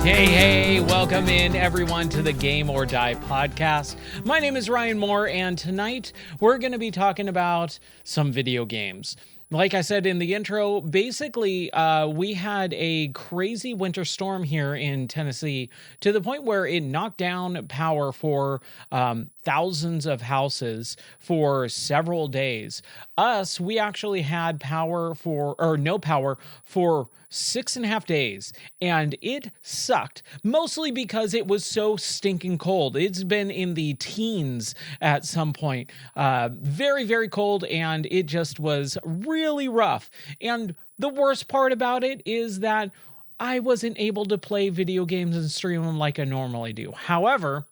Hey, welcome in everyone to the Game or Die podcast. My name is Ryan Moore, and tonight we're going to be talking about some video games. Like I said in the intro, basically, we had a crazy winter storm here in Tennessee to the point where it knocked down power for thousands of houses for several days. We actually had no power for 6.5 days, and it sucked, mostly because it was so stinking cold. It's been in the teens at some point, very, very cold, and it just was really rough. And the worst part about it is that I wasn't able to play video games and stream them like I normally do. However,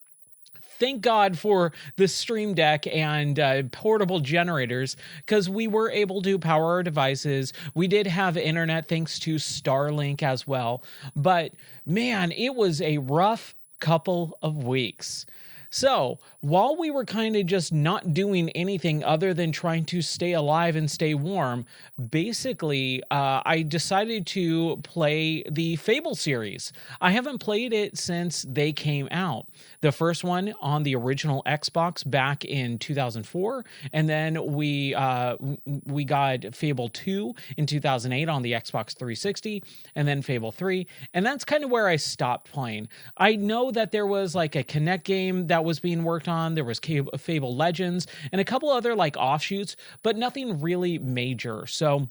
thank God for the Stream Deck and portable generators, because we were able to power our devices. We did have internet thanks to Starlink as well. But man, it was a rough couple of weeks. So while we were kind of just not doing anything other than trying to stay alive and stay warm, basically, I decided to play the Fable series. I haven't played it since they came out. The first one on the original Xbox back in 2004, and then we got Fable 2 in 2008 on the Xbox 360, and then Fable 3, and that's kind of where I stopped playing. I know that there was like a Kinect game that was being worked on. There was Fable Legends and a couple other like offshoots, but nothing really major. So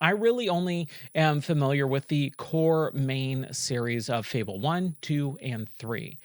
I really only am familiar with the core main series of Fable 1, 2, and 3.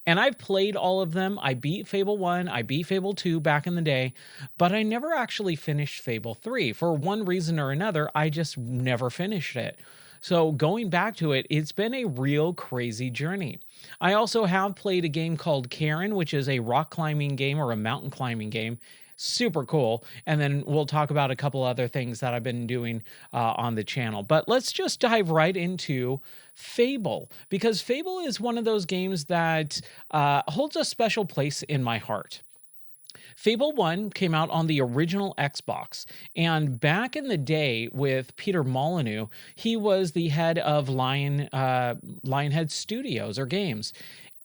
And I've played all of them. I beat Fable 1, I beat Fable 2 back in the day, but I never actually finished Fable 3. For one reason or another, I just never finished it. So going back to it, it's been a real crazy journey. I also have played a game called Cairn, which is a rock climbing game or a mountain climbing game. Super cool. And then we'll talk about a couple other things that I've been doing on the channel. But let's just dive right into Fable, because Fable is one of those games that holds a special place in my heart. Fable 1 came out on the original Xbox, and back in the day with Peter Molyneux, he was the head of Lionhead Studios or Games,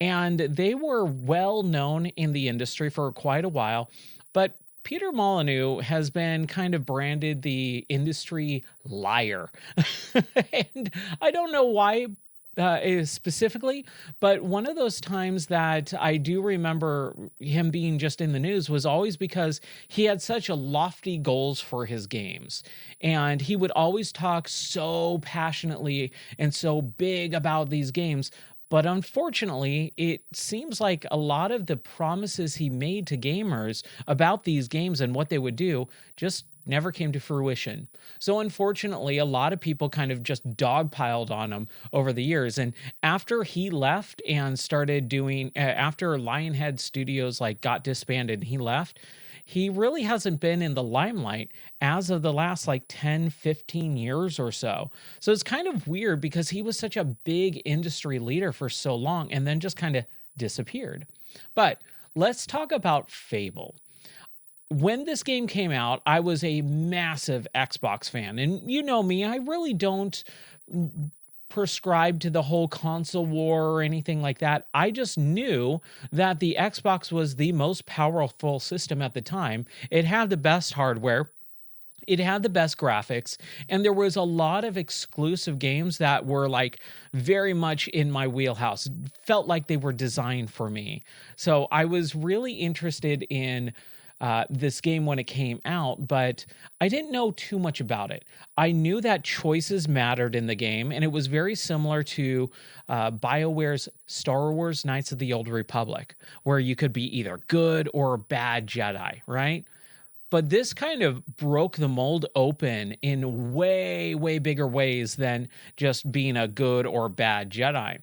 and they were well known in the industry for quite a while, but Peter Molyneux has been kind of branded the industry liar. And I don't know why specifically, but one of those times that I do remember him being just in the news was always because he had such a lofty goals for his games, and he would always talk so passionately and so big about these games. But unfortunately, it seems like a lot of the promises he made to gamers about these games and what they would do just never came to fruition. So unfortunately, a lot of people kind of just dogpiled on him over the years. And after he left and started doing, after Lionhead Studios like got disbanded, and he left, he really hasn't been in the limelight as of the last like 10, 15 years or so. So it's kind of weird because he was such a big industry leader for so long and then just kind of disappeared. But let's talk about Fable. When this game came out, I was a massive Xbox fan. And you know me, I really don't prescribe to the whole console war or anything like that. I just knew that the Xbox was the most powerful system at the time. It had the best hardware. It had the best graphics, and there was a lot of exclusive games that were like very much in my wheelhouse. Felt like they were designed for me. So I was really interested in this game when it came out, but I didn't know too much about it. I knew that choices mattered in the game, and it was very similar to BioWare's Star Wars Knights of the Old Republic, where you could be either good or bad Jedi, right? But this kind of broke the mold open in way, way bigger ways than just being a good or bad Jedi.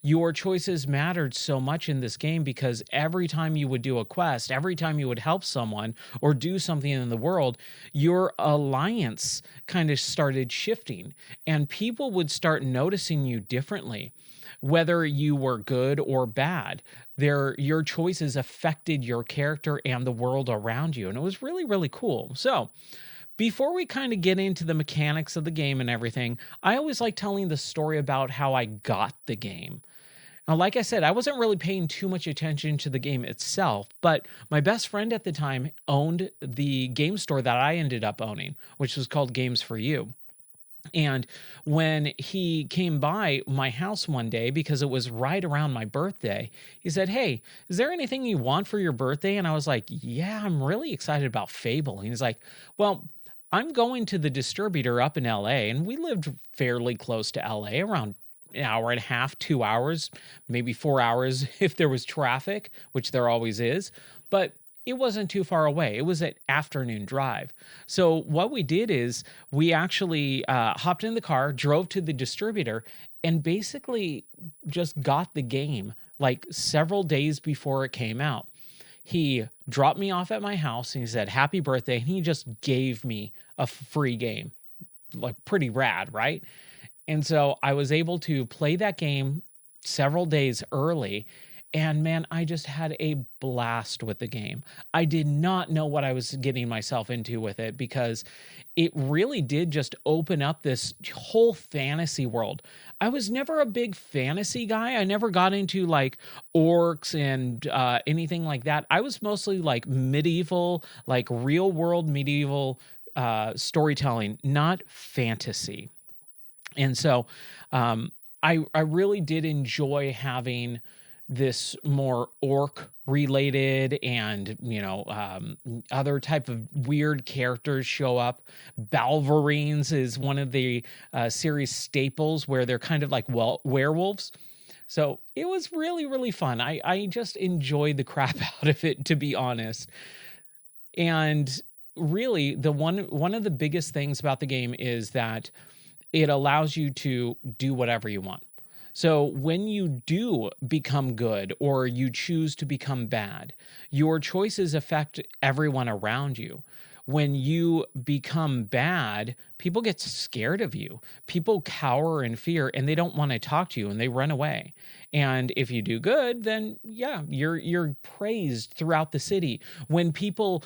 Your choices mattered so much in this game because every time you would do a quest, every time you would help someone or do something in the world, your alliance kind of started shifting and people would start noticing you differently. Whether you were good or bad, your choices affected your character and the world around you. And it was really, really cool. So before we kind of get into the mechanics of the game and everything, I always like telling the story about how I got the game. Now, like I said, I wasn't really paying too much attention to the game itself, but my best friend at the time owned the game store that I ended up owning, which was called Games for You. And when he came by my house one day, because it was right around my birthday, he said, "Hey, is there anything you want for your birthday?" And I was like, "Yeah, I'm really excited about Fable." And he's like, "Well, I'm going to the distributor up in LA." And we lived fairly close to LA, around an hour and a half, 2 hours, maybe 4 hours if there was traffic, which there always is. But it wasn't too far away. It was an afternoon drive. So what we did is we actually hopped in the car, drove to the distributor, and basically just got the game like several days before it came out. He dropped me off at my house and he said, "Happy birthday." And he just gave me a free game. Like, pretty rad, right? And so I was able to play that game several days early. And man, I just had a blast with the game. I did not know what I was getting myself into with it, because it really did just open up this whole fantasy world. I was never a big fantasy guy. I never got into like orcs and anything like that. I was mostly like medieval, like real world medieval storytelling, not fantasy. And so I really did enjoy having this more orc related and other type of weird characters show up. Balverines is one of the series staples, where they're kind of like werewolves. So it was really, really fun. I just enjoyed the crap out of it, to be honest. And really, one of the biggest things about the game is that it allows you to do whatever you want. So when you do become good or you choose to become bad, your choices affect everyone around you. When you become bad, people get scared of you. People cower in fear and they don't want to talk to you and they run away. And if you do good, then yeah, you're praised throughout the city. When people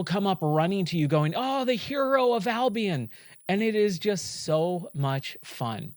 come up running to you going, "Oh, the hero of Albion." And it is just so much fun.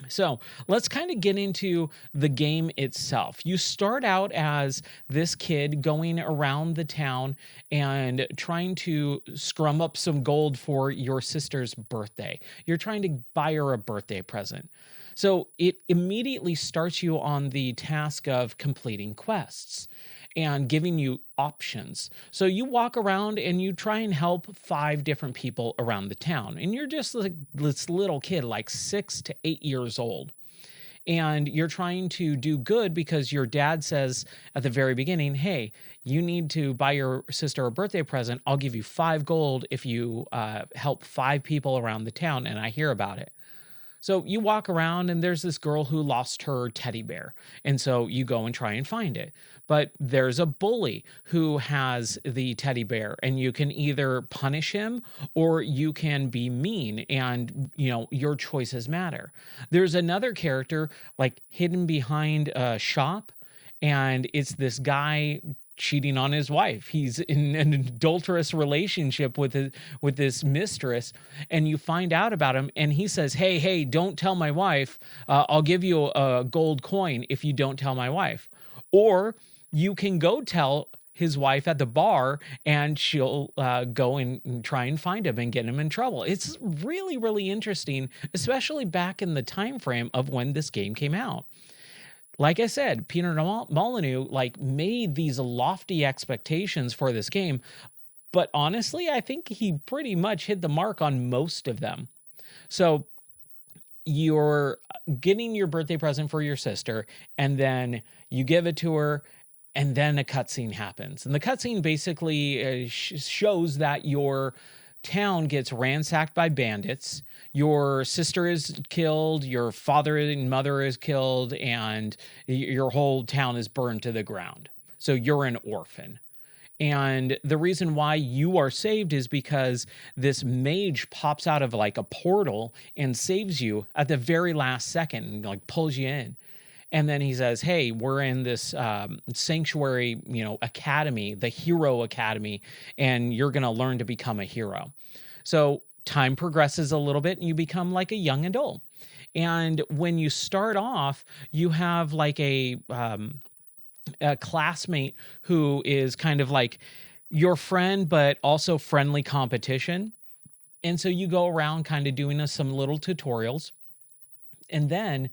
So let's kind of get into the game itself. You start out as this kid going around the town and trying to scrum up some gold for your sister's birthday. You're trying to buy her a birthday present. So it immediately starts you on the task of completing quests and giving you options. So you walk around and you try and help 5 different people around the town. And you're just like this little kid, like 6 to 8 years old. And you're trying to do good because your dad says at the very beginning, "Hey, you need to buy your sister a birthday present. I'll give you 5 gold if you help 5 people around the town and I hear about it." So you walk around and there's this girl who lost her teddy bear. And so you go and try and find it. But there's a bully who has the teddy bear, and you can either punish him or you can be mean, and your choices matter. There's another character like hidden behind a shop, and it's this guy cheating on his wife. He's in an adulterous relationship with this mistress, and you find out about him, and he says, "Hey, don't tell my wife. I'll give you a gold coin if you don't tell my wife." Or you can go tell his wife at the bar, and she'll go and try and find him and get him in trouble. It's really, really interesting, especially back in the time frame of when this game came out. Like I said, Peter Molyneux made these lofty expectations for this game, but honestly, I think he pretty much hit the mark on most of them. So you're getting your birthday present for your sister, and then you give it to her, and then a cutscene happens. And the cutscene basically shows that your town gets ransacked by bandits. Your sister is killed, your father and mother is killed, and your whole town is burned to the ground. So you're an orphan. And the reason why you are saved is because this mage pops out of like a portal and saves you at the very last second and like pulls you in. And then he says, "Hey, we're in this sanctuary, academy, the Hero Academy, and you're going to learn to become a hero." So time progresses a little bit and you become like a young adult. And when you start off, you have like a classmate who is kind of like your friend, but also friendly competition. And so you go around kind of doing some little tutorials. And then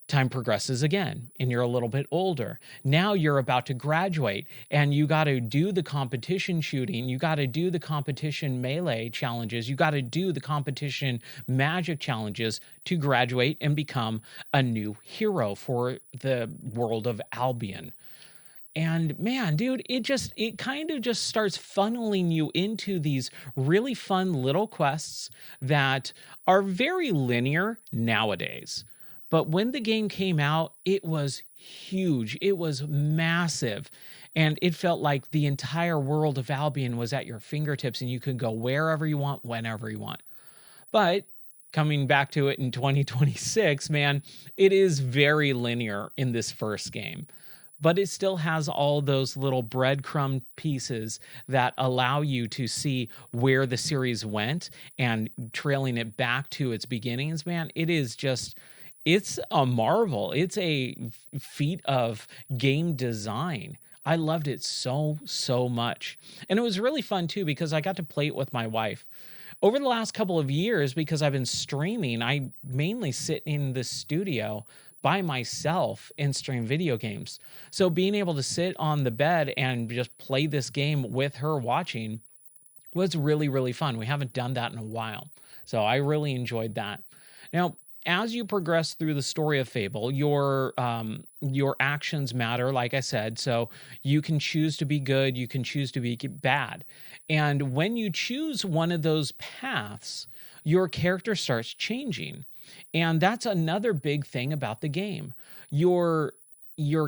time progresses again and you're a little bit older. Now you're about to graduate and you got to do the competition shooting. You got to do the competition melee challenges. You got to do the competition magic challenges to graduate and become a new hero for the world of Albion. And man, dude, it kind of just starts funneling you into these really fun little quests that are very linear nowadays. But when the game came out, it was huge. It was massive. And it felt like the entire world of Albion was at your fingertips and you could go wherever you want, whenever you want. But coming back to it in 2026, man, it is very linear in this first game, but it still has all those little breadcrumb pieces that allow you to see where the series went and trailing it back to its beginnings, man. It's a marvel. It's a feat of game design. I loved it so, so much. And it was really fun too because I got to play it with my wife. Over the last couple of years, because I've been streaming, I mainly sit in the studio by myself and stream video games. So being able to sit on the bed and just play this game with her watching was really, really fun. We haven't done that in a while. So I really enjoyed that. Now, as you progress through the story of Fable, your actions matter, like I said. So you can choose to be good, you can choose to be bad. And when you choose one of those paths, your character starts changing. And that's another big thing about the game. Your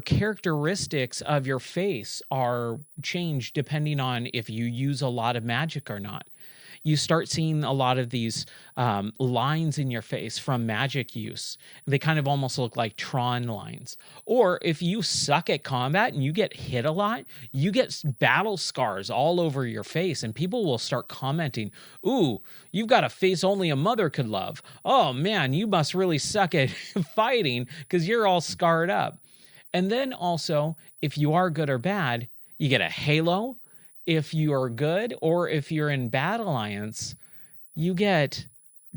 characteristics of your face are changed depending on if you use a lot of magic or not. You start seeing a lot of these lines in your face from magic use. They kind of almost look like Tron lines. Or if you suck at combat and you get hit a lot, you get battle scars all over your face, and people will start commenting, "Ooh, you've got a face only a mother could love. Oh man, you must really suck at fighting because you're all scarred up." And then also, if you are good or bad, you get a halo. If you are good, or if you're in Bad Alliance, you get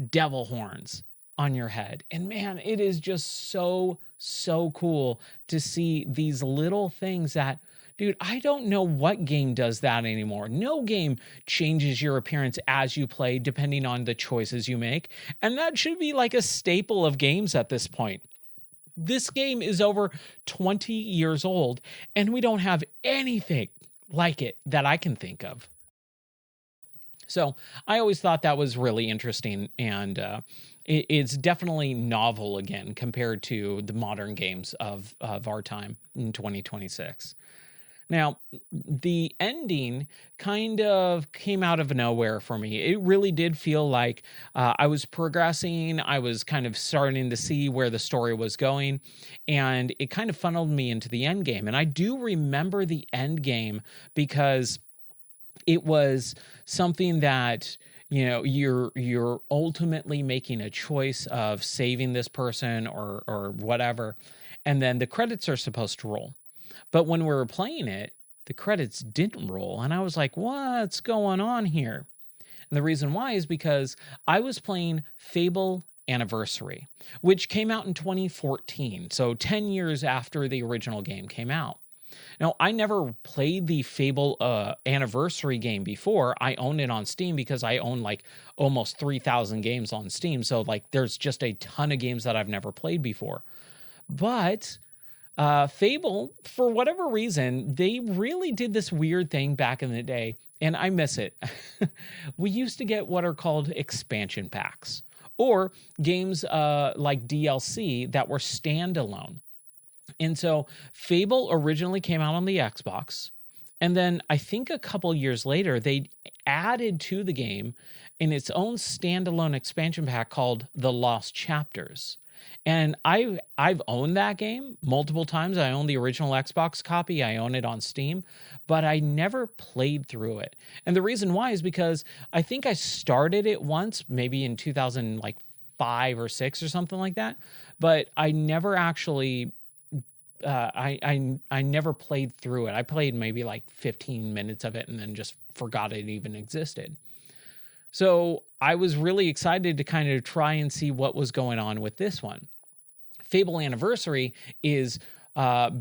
devil horns on your head. And man, it is just so, so cool to see these little things that, dude, I don't know what game does that anymore. No game changes your appearance as you play, depending on the choices you make. And that should be like a staple of games at this point. This game is over 20 years old, and we don't have anything like it that I can think of. So I always thought that was really interesting, and it's definitely novel again compared to the modern games of our time in 2026. Now, the ending kind of came out of nowhere for me. It really did feel like I was progressing. I was kind of starting to see where the story was going, and it kind of funneled me into the end game. And I do remember the end game because it was something that you're ultimately making a choice of saving this person or whatever, and then the credits are supposed to roll. But when we were playing it, the credits didn't roll. And I was like, what's going on here? And the reason why is because I was playing Fable Anniversary, which came out in 2014. So 10 years after the original game came out. Now, I never played the Fable Anniversary game before. I own it on Steam because I own like almost 3,000 games on Steam. So like there's just a ton of games that I've never played before. But Fable, for whatever reason, they really did this weird thing back in the day, and I miss it. We used to get what are called expansion packs, or games like DLC that were standalone. And so Fable originally came out on the Xbox, and then I think a couple years later, they added to the game in its own standalone expansion pack called The Lost Chapters. And I've owned that game multiple times. I own the original Xbox copy. I own it on Steam, but I never played through it. And the reason why is because I think I started it once, maybe in 2000 like 5 or 6 or something like that, but I never actually I never played through it. I played maybe like 15 minutes of it and then just forgot it even existed. So I was really excited to kind of try and see what was going on with this one. Fable Anniversary is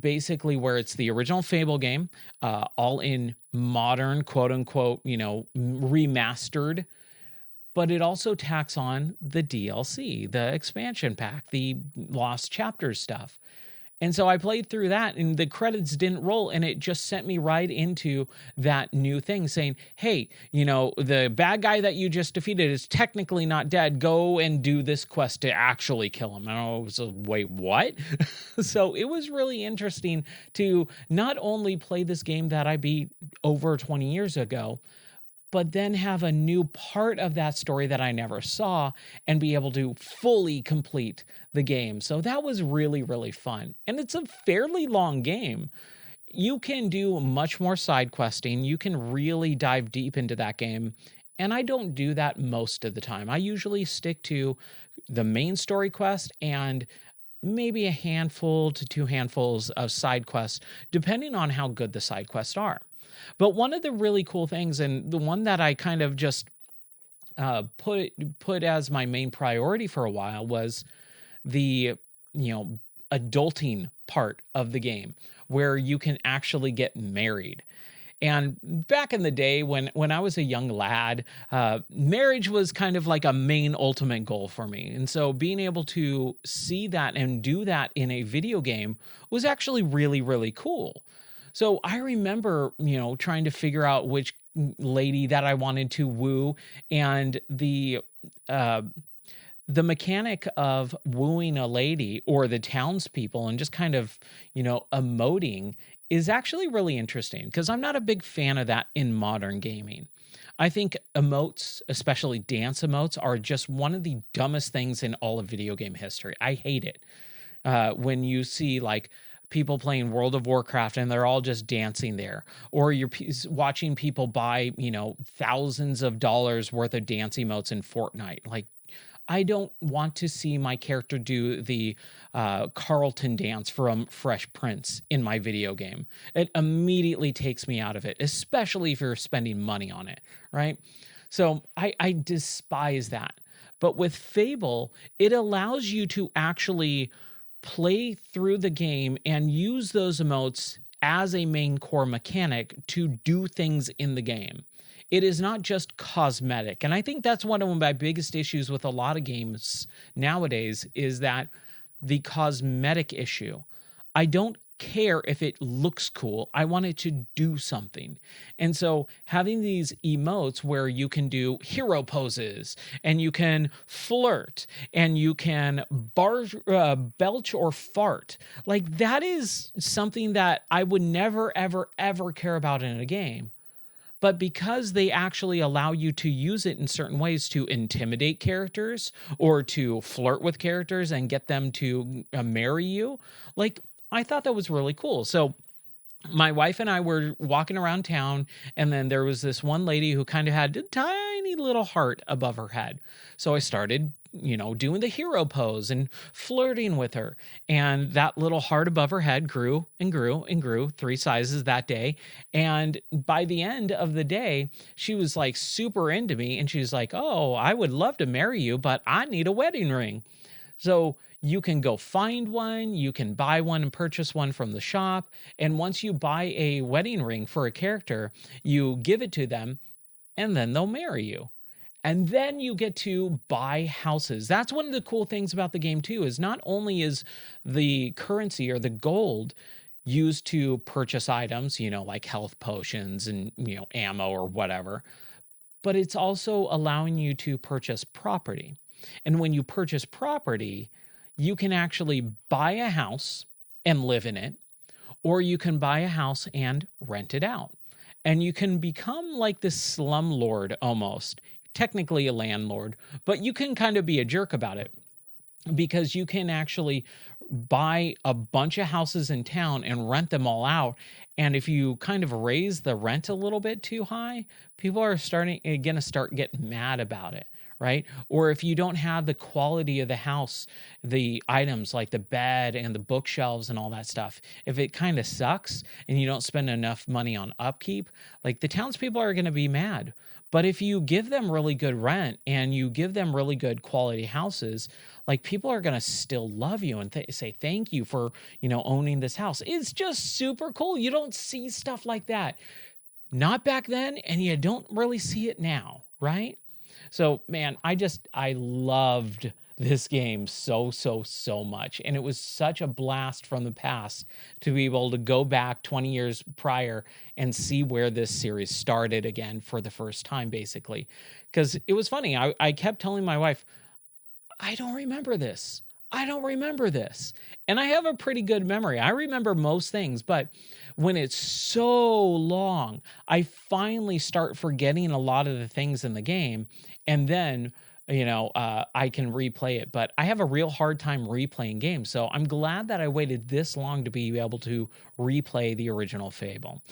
basically where it's the original Fable game, all in modern, quote unquote, remastered. But it also tacks on the DLC, the expansion pack, the Lost Chapters stuff. And so I played through that and the credits didn't roll and it just sent me right into that new thing saying, hey, the bad guy that you just defeated is technically not dead. Go and do this quest to actually kill him. And I was like, wait, what? So it was really interesting to not only play this game that I beat over 20 years ago, but then have a new part of that story that I never saw and be able to fully complete the game. So that was really, really fun. And it's a fairly long game. You can do much more side questing. You can really dive deep into that game. And I don't do that most of the time. I usually stick to the main story quest and maybe a handful to 2 handfuls of side quests, depending on how good the side quests are. But one of the really cool things, and the one that I kind of just put as my main priority for a while, was the adulting part of the game, where you can actually get married. And back in the day when I was a young lad, marriage was kind of like a main ultimate goal for me. And so being able to see that and do that in a video game was actually really, really cool. So I remember, trying to figure out which lady that I wanted to woo, and the mechanic of wooing a lady or the townspeople and just kind of, emoting is actually really interesting because I'm not a big fan of that in modern gaming. I think emotes, especially dance emotes, are just one of the dumbest things in all of video game history. I hate it. When you see like people playing World of Warcraft and they're all just dancing there, or you're watching people buy, thousands of dollars worth of dance emotes in Fortnite. Like, I don't want to see my character do the Carlton dance from Fresh Prince in my video game. It immediately takes me out of it, especially if you're spending money on it, right? So I despise that. But with Fable, it allows you to actually play through the game and use those emotes as a main core mechanic to do things in the game. It is not just cosmetic. And I think that's one of my biggest issues with a lot of games nowadays is that the cosmetic issue. I don't care if it looks cool. I want it to do something. And so having these emotes where you can do hero poses and you can flirt and you can belch or fart, like that is something that I would never, ever, ever care about in a game. But because they actually allow you to use it in certain ways to intimidate characters or to flirt with characters and get them to marry you, like I thought that was really cool. So my wife and I were walking around town, and then there was this one lady who kind of had a tiny little heart above her head. So I started, doing the hero pose and flirting with her. And that little heart above her head grew and grew and grew 3 sizes that day. And by the end of the day, she was like super into me. And she was like, oh, I would love to marry you, but I need a wedding ring. So you can go find one, you can buy one and purchase one from the shop. And once you buy a wedding ring for a character, you give it to them and then they'll marry you. And then you get to buy houses. That's one of the cool things about the game too, is not only is the currency or the gold used to purchase items, like health potions and, ammo or whatever, but it's also allowing you to purchase property. And when you purchase property, you can actually buy a house and live in it, or you can buy a house and rent it out. And you can become like this slumlord almost, technically a landlord, but you can kind of be a jerk about it. because you can actually buy a bunch of houses in town and rent them all out. And if you kind of raise the rent a little bit too high, people are going to start getting mad about it, right? Or if you don't have the quality of the house, the items like the bed and the bookshelves and all that stuff, if it kind of sucks and you don't spend enough money on upkeep, like the townspeople are going to be mad. But if you give them really good rent and you give them really good quality houses, like people are going to still love you and say thank you for, owning this house. It's just super cool. You don't see stuff like that. Not back then, and you don't really see it now, right? So, man, I loved this game so much. And it was such a blast from the past to be able to go back 20 years prior and see where this series started again for the first time, basically. Because it was funny. I kept telling my wife, I don't remember this. I don't remember this. And I have a pretty good memory. I remember most things, but when it's so long, I finally start forgetting a lot of the things in the game. And then, I can replay it. But I have a real hard time replaying games. So I'm glad that I waited this long to be able to replay the original Fable.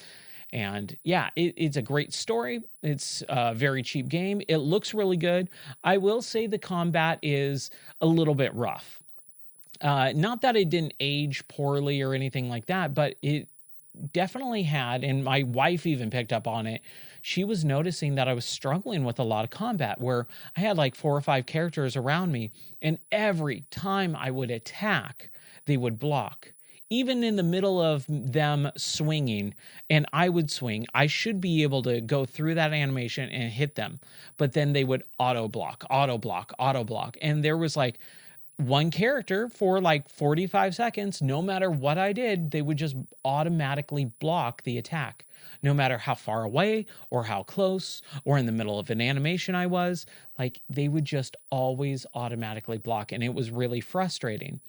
And yeah, it's a great story. It's a very cheap game. It looks really good. I will say the combat is a little bit rough. Not that it didn't age poorly or anything like that, but it definitely had, and my wife even picked up on it. She was noticing that I was struggling with a lot of combat where I had like 4 or 5 characters around me, and every time I would attack, they would block. Even in the middle of them swinging and I would swing, I should be able to go through that animation and hit them. But then they would auto block, auto block, auto block. And there was like one character for like 45 seconds, no matter what I did, they would just automatically block the attack. No matter how far away or how close or in the middle of an animation I was, like they would just always automatically block. And it was really frustrating.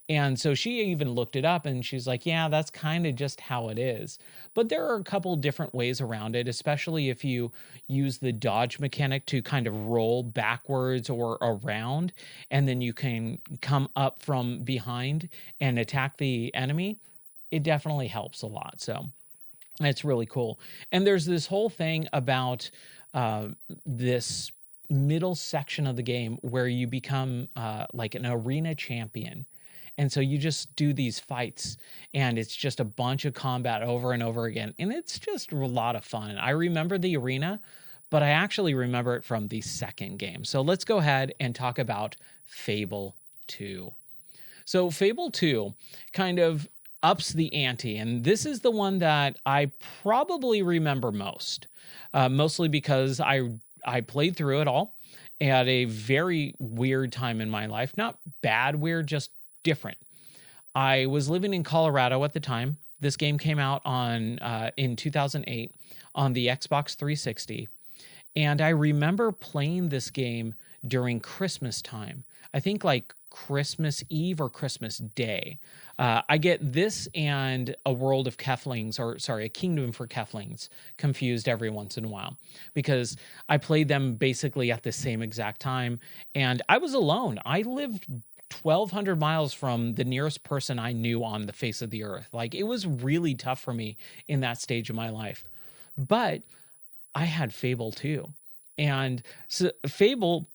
And so she even looked it up and she's like, yeah, that's kind of just how it is. But there are a couple different ways around it, especially if you use the dodge mechanic to kind of roll backwards or around, and then you can come up from behind and attack the enemy. It definitely helps a lot. So it's really cool. And there's this whole thing about this middle section of the game where you become like an arena champion. And so you just do these fights and it's just a bunch of combat over and over again. And it's just a lot of fun. I remember the arena, but I actually remember it from the second game. So let's go ahead and talk about Fable 2. So Fable 2 kind of ups the ante, and this is the one that I probably remember most, mostly because I played through it all at a very weird time in my life. Not bad weird, just different. I was living in Colorado at the time. This game came out in 2008 on the Xbox 360, and I remember playing this game during Christmas time. I think like Christmas Eve or Christmas Day. I get this and A World of Keflings, or sorry, A Kingdom for Keflings confused every once in a while because I played them basically at the same exact time. And I was alone. I lived 1,200 miles from the nearest person I knew on the face of the earth. Like it was really tough for me in that stage of my life. But I had Fable 2. And so Fable,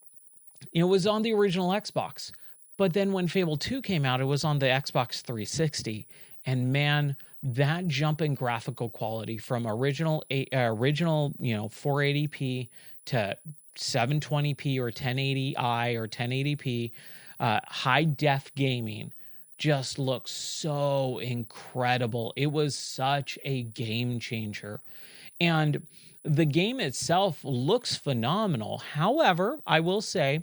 was on the original Xbox. But then when Fable 2 came out, it was on the Xbox 360. And man, that jump in graphical quality from original 480p to 720p or 1080i or 1080p, high def gaming just looks so incredible. It was such a game changer. And the game itself looks phenomenal. However, I will say,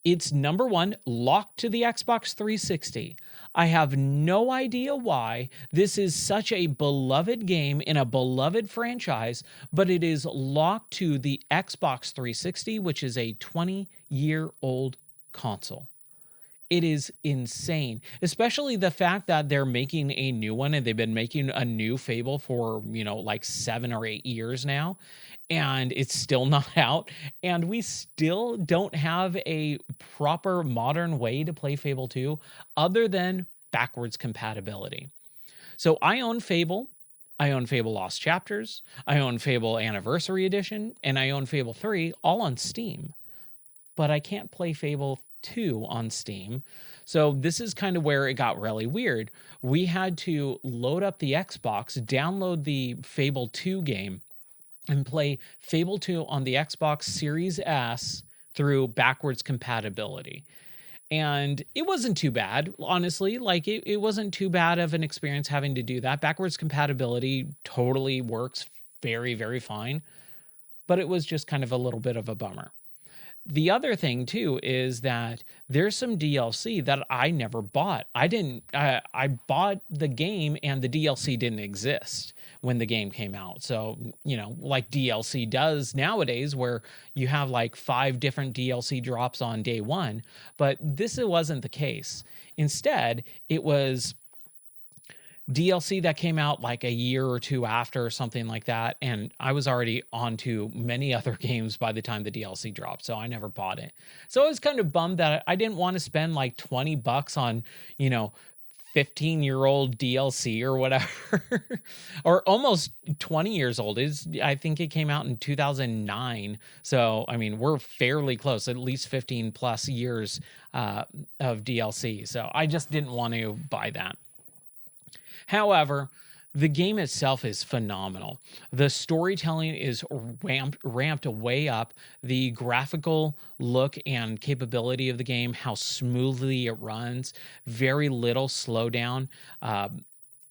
it's number one, locked to the Xbox 360. I have no idea why this is such a beloved game in a beloved franchise, but it is locked to the Xbox 360, which is a 20-year-old console. It is insane, especially the fact that they're making a new one and they've been making a new Fable for, like 7 or 8 years now, and it's still not out, and we still don't have a proper modern way to play Fable 2 other than backwards compatibility. So I own Fable. I own Fable Lost Chapters. I own Fable Anniversary Edition, and I own Fable 3 all on Steam. But I can't play Fable 2 on Steam. So this is kind of where it got really weird. We had to load up the Xbox, download the Fable 2 game, and play Fable 2 on the Xbox Series S through backwards compatibility. And it wasn't too bad, honestly. Like, it wasn't too bad of an experience having to do that. Backwards compatibility totally works very, very fine. But it was just kind of a little bit of a bummer. The other thing too is that there's some DLC that I never bought. I bought the game and the DLC didn't exist when the game came out. So, like DLC does nowadays, where you have like 5 different DLC drops on day one, but this wasn't the case. Instead, it was DLC that came out like a year or two after or something like that, and I was already on to many other games by the time the DLC dropped, so I never bought it. So I was kind of bummed that I didn't want to spend like $20 on, 15-year-old DLC or whatever, or almost 20 years old. I think it came out in 2009, so I mean we're fairly close, at least 15 plus years of DLC. So I just didn't want to buy that. However, the game itself is phenomenal. The storytelling is ramped way up. The graphical look and capability of the game, how smoothly it runs, very little slowdown.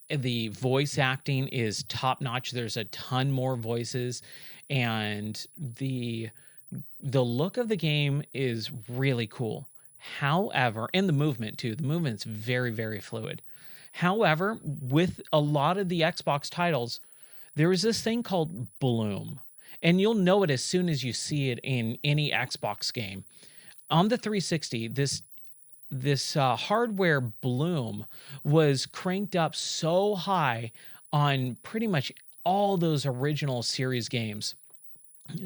The voice acting is top notch. There's a ton more voices, and the look of the game is really cool. However, and the movement too. The movement's very, very fluid. However, with a lot of the Xbox titles, there is this thing called bloom, and you'll know it as soon as you see it in any Xbox game. On the 360, this hardware bloom was cranked up so high on pretty much all those original series games.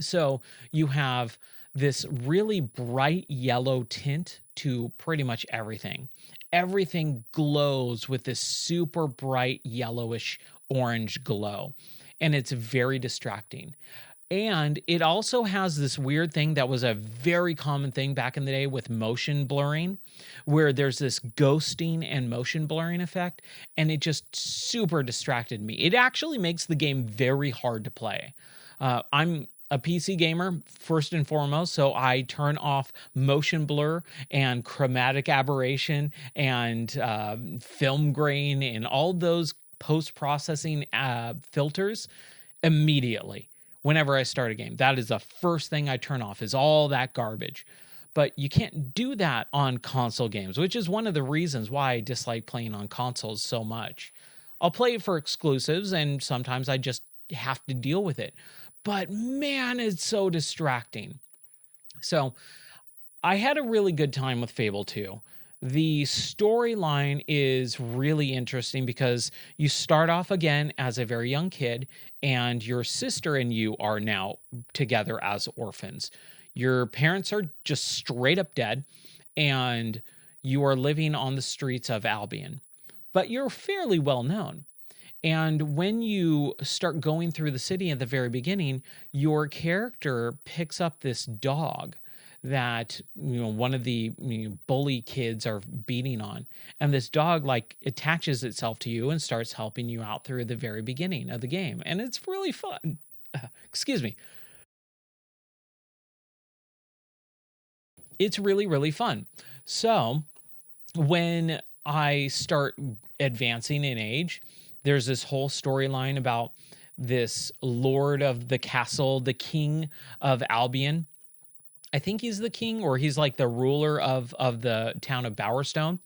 So you have this really bright yellow tint to pretty much everything. Everything glows with this super bright yellowish orange glow, and it's very distracting. And it also has this weird thing that was a very common thing back in the day with motion blurring, where there's this ghosting and motion blurring effect, and it just super distracted me. It actually makes the game very hard to play. I'm a PC gamer first and foremost, so I turn off motion blur and chromatic aberration and film grain and all those post-processing filters immediately whenever I start a game. That is the first thing I turn off, is all that garbage. But you can't do that on console games, which is one of the reasons why I dislike playing on consoles so much. I'll play it for exclusives, and sometimes I just have to deal with it. But man, it's so distracting. So I had a really good time with Fable 2. The storyline is really interesting because you start off again as a very young kid, and your sister and you are now together as orphans. Your parents are just straight up dead, and you are living on the streets of Albion. But you're fairly well known. And when you start going through the city at the very beginning, your character picks up this dog that one of the bully kids are beating on, and this dog like attaches itself to you and starts helping you out through the very beginning of the game, and it's really fun. Excuse me. It's really, really fun. So when I start advancing in age, there's this whole storyline about this lord of the castle, the king of Albion. I think he's the king, or he's like the ruler of the town of Bowerstone.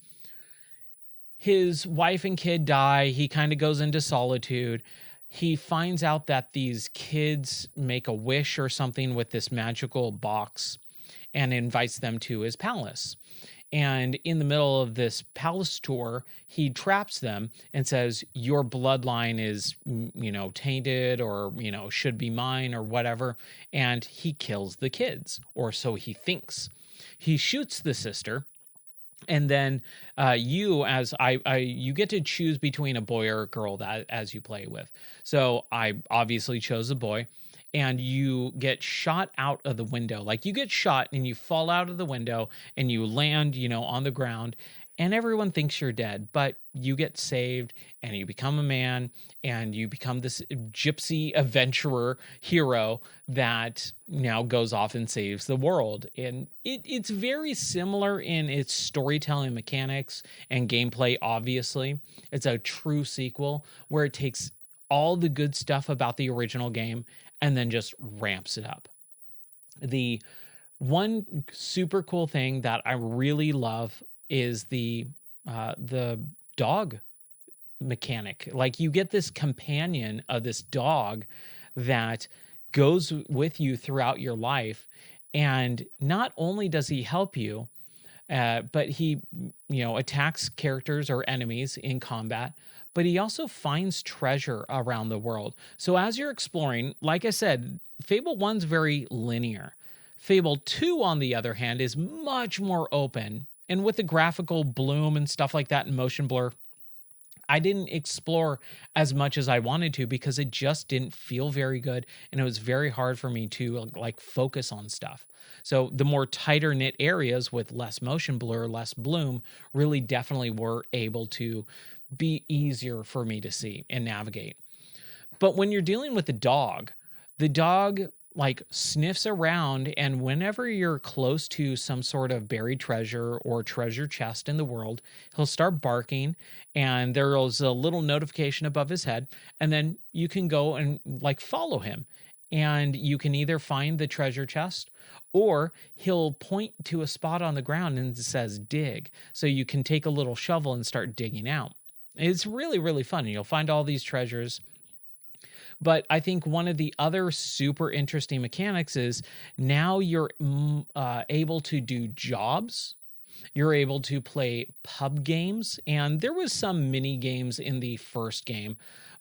His wife and kid die. He kind of goes into solitude. He finds out that these kids make a wish or something with this magical box and invites them to his palace. And in the middle of this palace tour, he traps them and says, "Your bloodline is, tainted, or, should be mine, or whatever." And he kills the kids, or so he thinks. He shoots the sister, and then you, you get to choose between a boy or a girl that as you play with. So I obviously chose a boy, and you get shot out of the window. Like, you get shot and you fall out of the window and you land, on the ground, and everyone thinks you're dead, but you get saved and you become a man, and you become this gypsy adventurer hero that now goes off and saves the world. And it's very similar in its storytelling mechanics and gameplay. Obviously, it's a true sequel where it takes all the good stuff about the original game and then just ramps it up. The one super cool thing that I really love is the dog mechanic. Like, you get this companion of this dog that goes with you throughout your life, and not only does he help you, but he, attacks characters or enemies in combat, but he also finds treasure around the world. So as you're exploring, like I said, Fable 1's very linear. Fable 2, on the other hand, is much more open. And with the graphical bloom and stuff like that and motion blur, I didn't explore as much as I wanted to because it just didn't feel very good, and it was very hard for me to like focus on stuff. So the more tighter knit areas with less motion blur, less bloom, really definitely were able to be easier for me to see and navigate. But when you're dealing with the dog like sniffs around, and whenever you're close to some sort of buried treasure or treasure chest in the world, he'll start barking, and there's a little notification above his head, and then you can go and like follow him, and you can either find the treasure chest, or he'll point to a spot on the ground and it says dig, so you can take a little shovel and start digging out. It's really, really fun, and you'll find all these treasures. But I think one of the other super interesting mechanics is now you're able to do jobs. You're able to play pub games, and there was some mini games in the first game.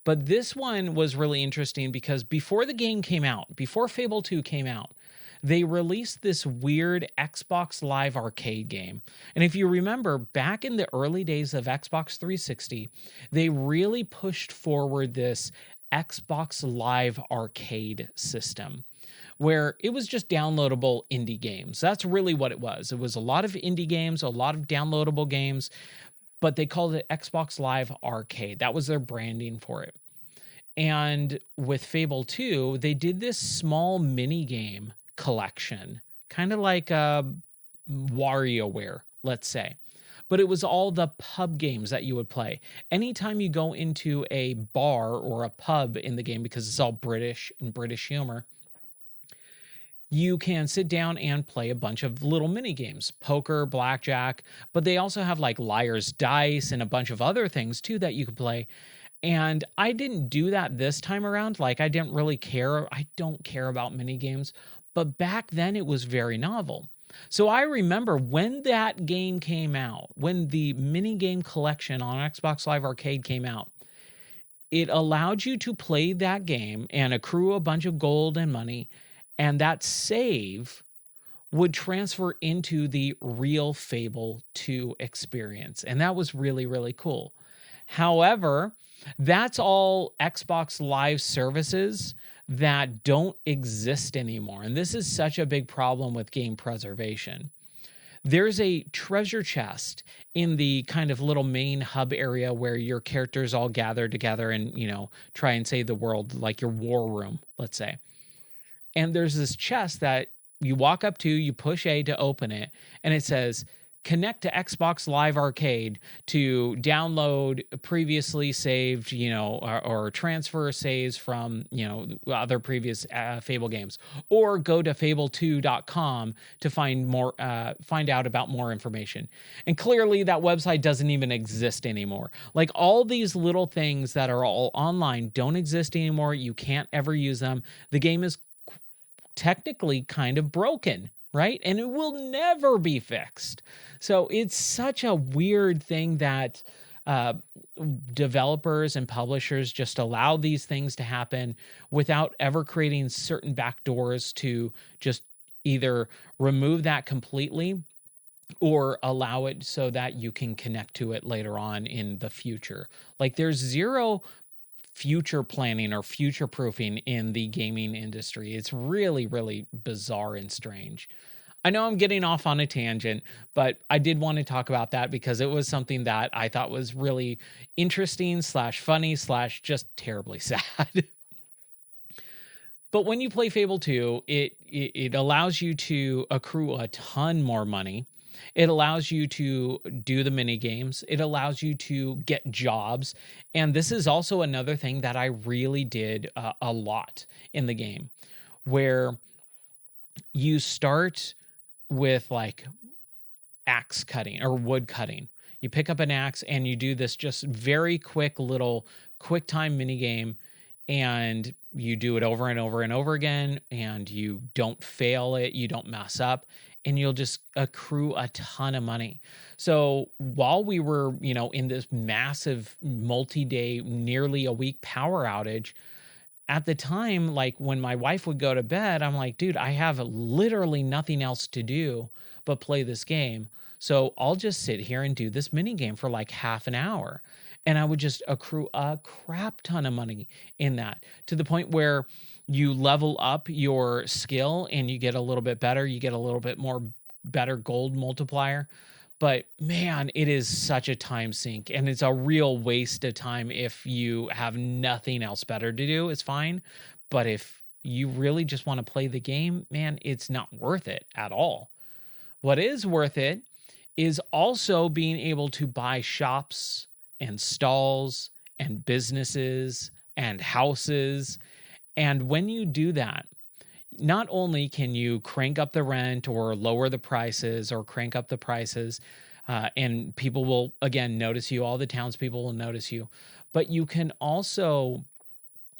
But this one was really interesting because before the game came out, before Fable 2 came out, they released this weird Xbox Live Arcade game. And if you remember, back in the early days of Xbox 360, they really pushed forward this Xbox Live Arcade system, where it was just downloadable indie games. That's really what it was. It was a lot of indie games, a lot of downloadable games, but they called it Xbox Live Arcade. That was their branding for it. And with Fable 2, they did this small mini game collection, kind of like WarioWare, let's say. But it was all the pub games that you would play. Anytime you go into a bar or a pub in the game, because it's all British and British humor, you can sit down and play a bunch of little mini games, poker, blackjack, but they also have like Liar's Dice and a bunch of other things too that you can play. And I didn't do that this time around. Like, I didn't really care. I don't care about mini games, but back then it was very novel. So I remember when that game came out, when the mini game collection on Xbox Live Arcade came out, it allowed you to play that game and accrue a bunch of gold and money, and that save would transfer into the real Fable 2 experience. And that was really, really cool. However, that's all Xbox Live services that don't exist anymore. And this is such a big problem with game preservation. There's a treasure chest in the kind of little main hub area where your characters all gather together and, try and save the world, like your war room, let's say. And there's this chest that you walk up to, you push A to open it, and it says, connect to Xbox Live Arcade to download previously saved, or transfer saves from, other previous Fable games, or go to fable2.com to find out about more information. And clearly that website doesn't even exist anymore. Like, all these little things that are all online don't exist anymore. You can't ever use them. The game is technically kind of broken, right? And it will never be fixed. So it's such a weird thing that uh, developers and publishers just allow these things to happen without ever creating certain backdoors to just either remove that completely or allow it so that you can connect to it later on in the future. Like there's zero future planning or future proofing in the gaming industry. It's really, really bizarre and strange. I know I'm getting off on a tangent, but I did want to talk about that because it was something that I thought was really interesting slash funny slash just terribly sad. But when you play Fable 2, it allows you to accrue a ton more money. It allows you to do the mini games. It allows you to get jobs. And this is also another thing that I really did a lot in the game, where you start with like axe cutting or wood cutting. You pick up an axe and you do this just very quick little quick time mini game, and you do it over and over and over again, and you don't fail it, you don't mess up, and you'll just accrue a ton of money. So while we were, in this massive multi-day, nearly a week power outage, at the time, like when my wife would go to bed, I'm like, dude, I have literally nothing else to do but play this game. So I'll just sit here and do this mini game for like half an hour. And I would just accrue a crap ton of money in that, to the point where you level up your skill and you get a little bit better. You get a little bit more better gold multiplier. But man, it is such a time sink, and it's a real waste of time. If you have nothing else better to do, it's fine. But if you really just want to play the game, man, it's not worth it at all. What is worth it is also being able to buy shops and stalls and businesses and houses. And when you do that, not only can you crank up the rent or lower the prices or crank up the prices, and people will, again, notice you, all the townspeople will notice you, but you can also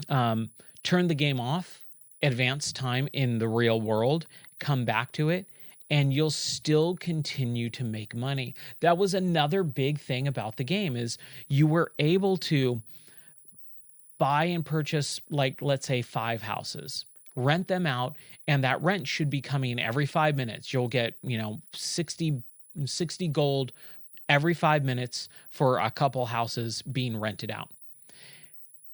turn the game off, advance time in the real world, come back to it, and you'll still continue to make money. That was another big thing about the game, is you were able to buy and purchase, like, let's say 5 houses, rent them out, and that rent should be coming every 5 minutes. You'll get, 60 gold every 5 minutes for a couple houses being rented out.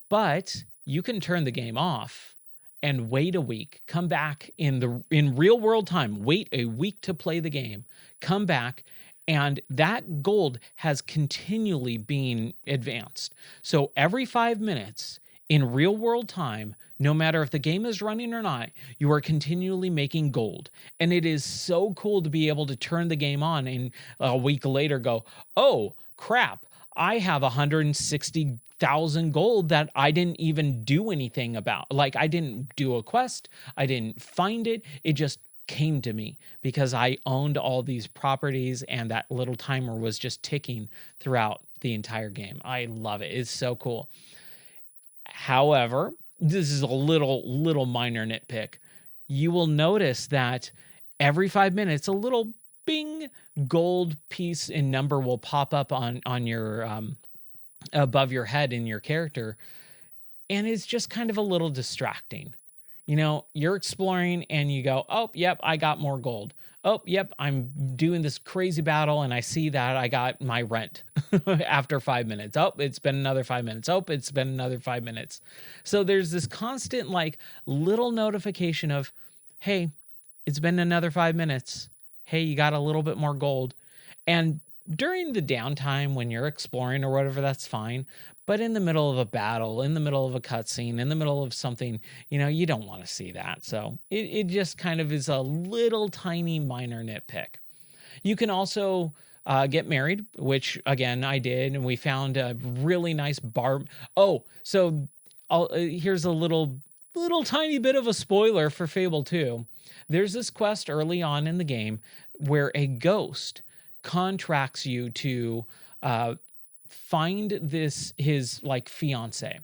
But you can turn the game off and wait a week, come back in real world time, wait a week to play the game, come back, and that gold has continually been advanced. So every 5 minutes in real world time, no matter if the game is running or not, you are continually making gold. And it is so cool to be able to turn the game on and a week later go, oh crap, I have 160,000 gold that I didn't even do anything about. Like, I didn't do a quest, I didn't find it. It just came to me because I owned all these properties, and that little timer was just ticking throughout the entire game. I love it. It's so cool. However, this is a little minor nitpick. You will notice that every 5 minutes, a little bing gold piece and number will pop up on your above your head in your character, and it's just kind of a little distracting. You're exploring and you go, oh, yep, I got more gold. Oh, yep, I'm doing this crazy battle and I see that I got my rent after 5 minutes. Oh, it's been another 5 minutes. Oh, it's been another 5 minutes. So there's this constant, like, little notification of, hey, it's been another 5 minutes. Hey, you got a little bit more gold. And during the downtime when you're exploring or whatever, that's fine. But in the middle of a battle, in the middle of a cutscene, in the middle of something, you don't want to see that. So it just kind of is a little tiny minor nitpick. You can also get married, which again I did, and we found a really nice bar. Oh, so here's a little tiny bit of a spoiler for Fable 2. There's this quest early on in the game where a ghost contracts you to find his like fiance,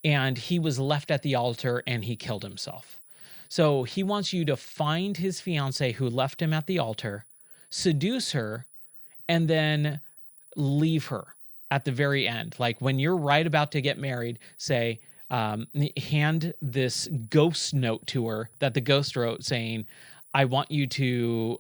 and he was left at the altar and he killed himself. So he wants you to find his fiance who left him at the altar, seduce her, and then leave her at the very end. Like when you're right about to get married, say, hand this ghost note to her that the ghost wrote saying, I want you to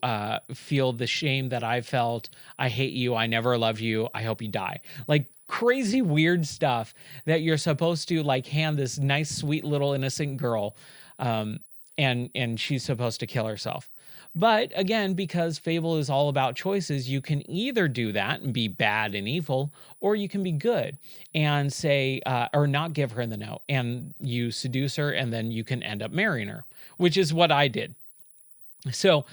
feel the shame that I felt. I hate you. I never love you. I hope you die. Like crazy, weird stuff that you're supposed to like hand this nice, sweet little innocent girl. And she's supposed to kill herself. But again, because Fable is all about choices, you can either do that and be bad and evil, or you can be good and say, or not give her the note, and you seduce her, and then you can end up marrying her, which is what I did. So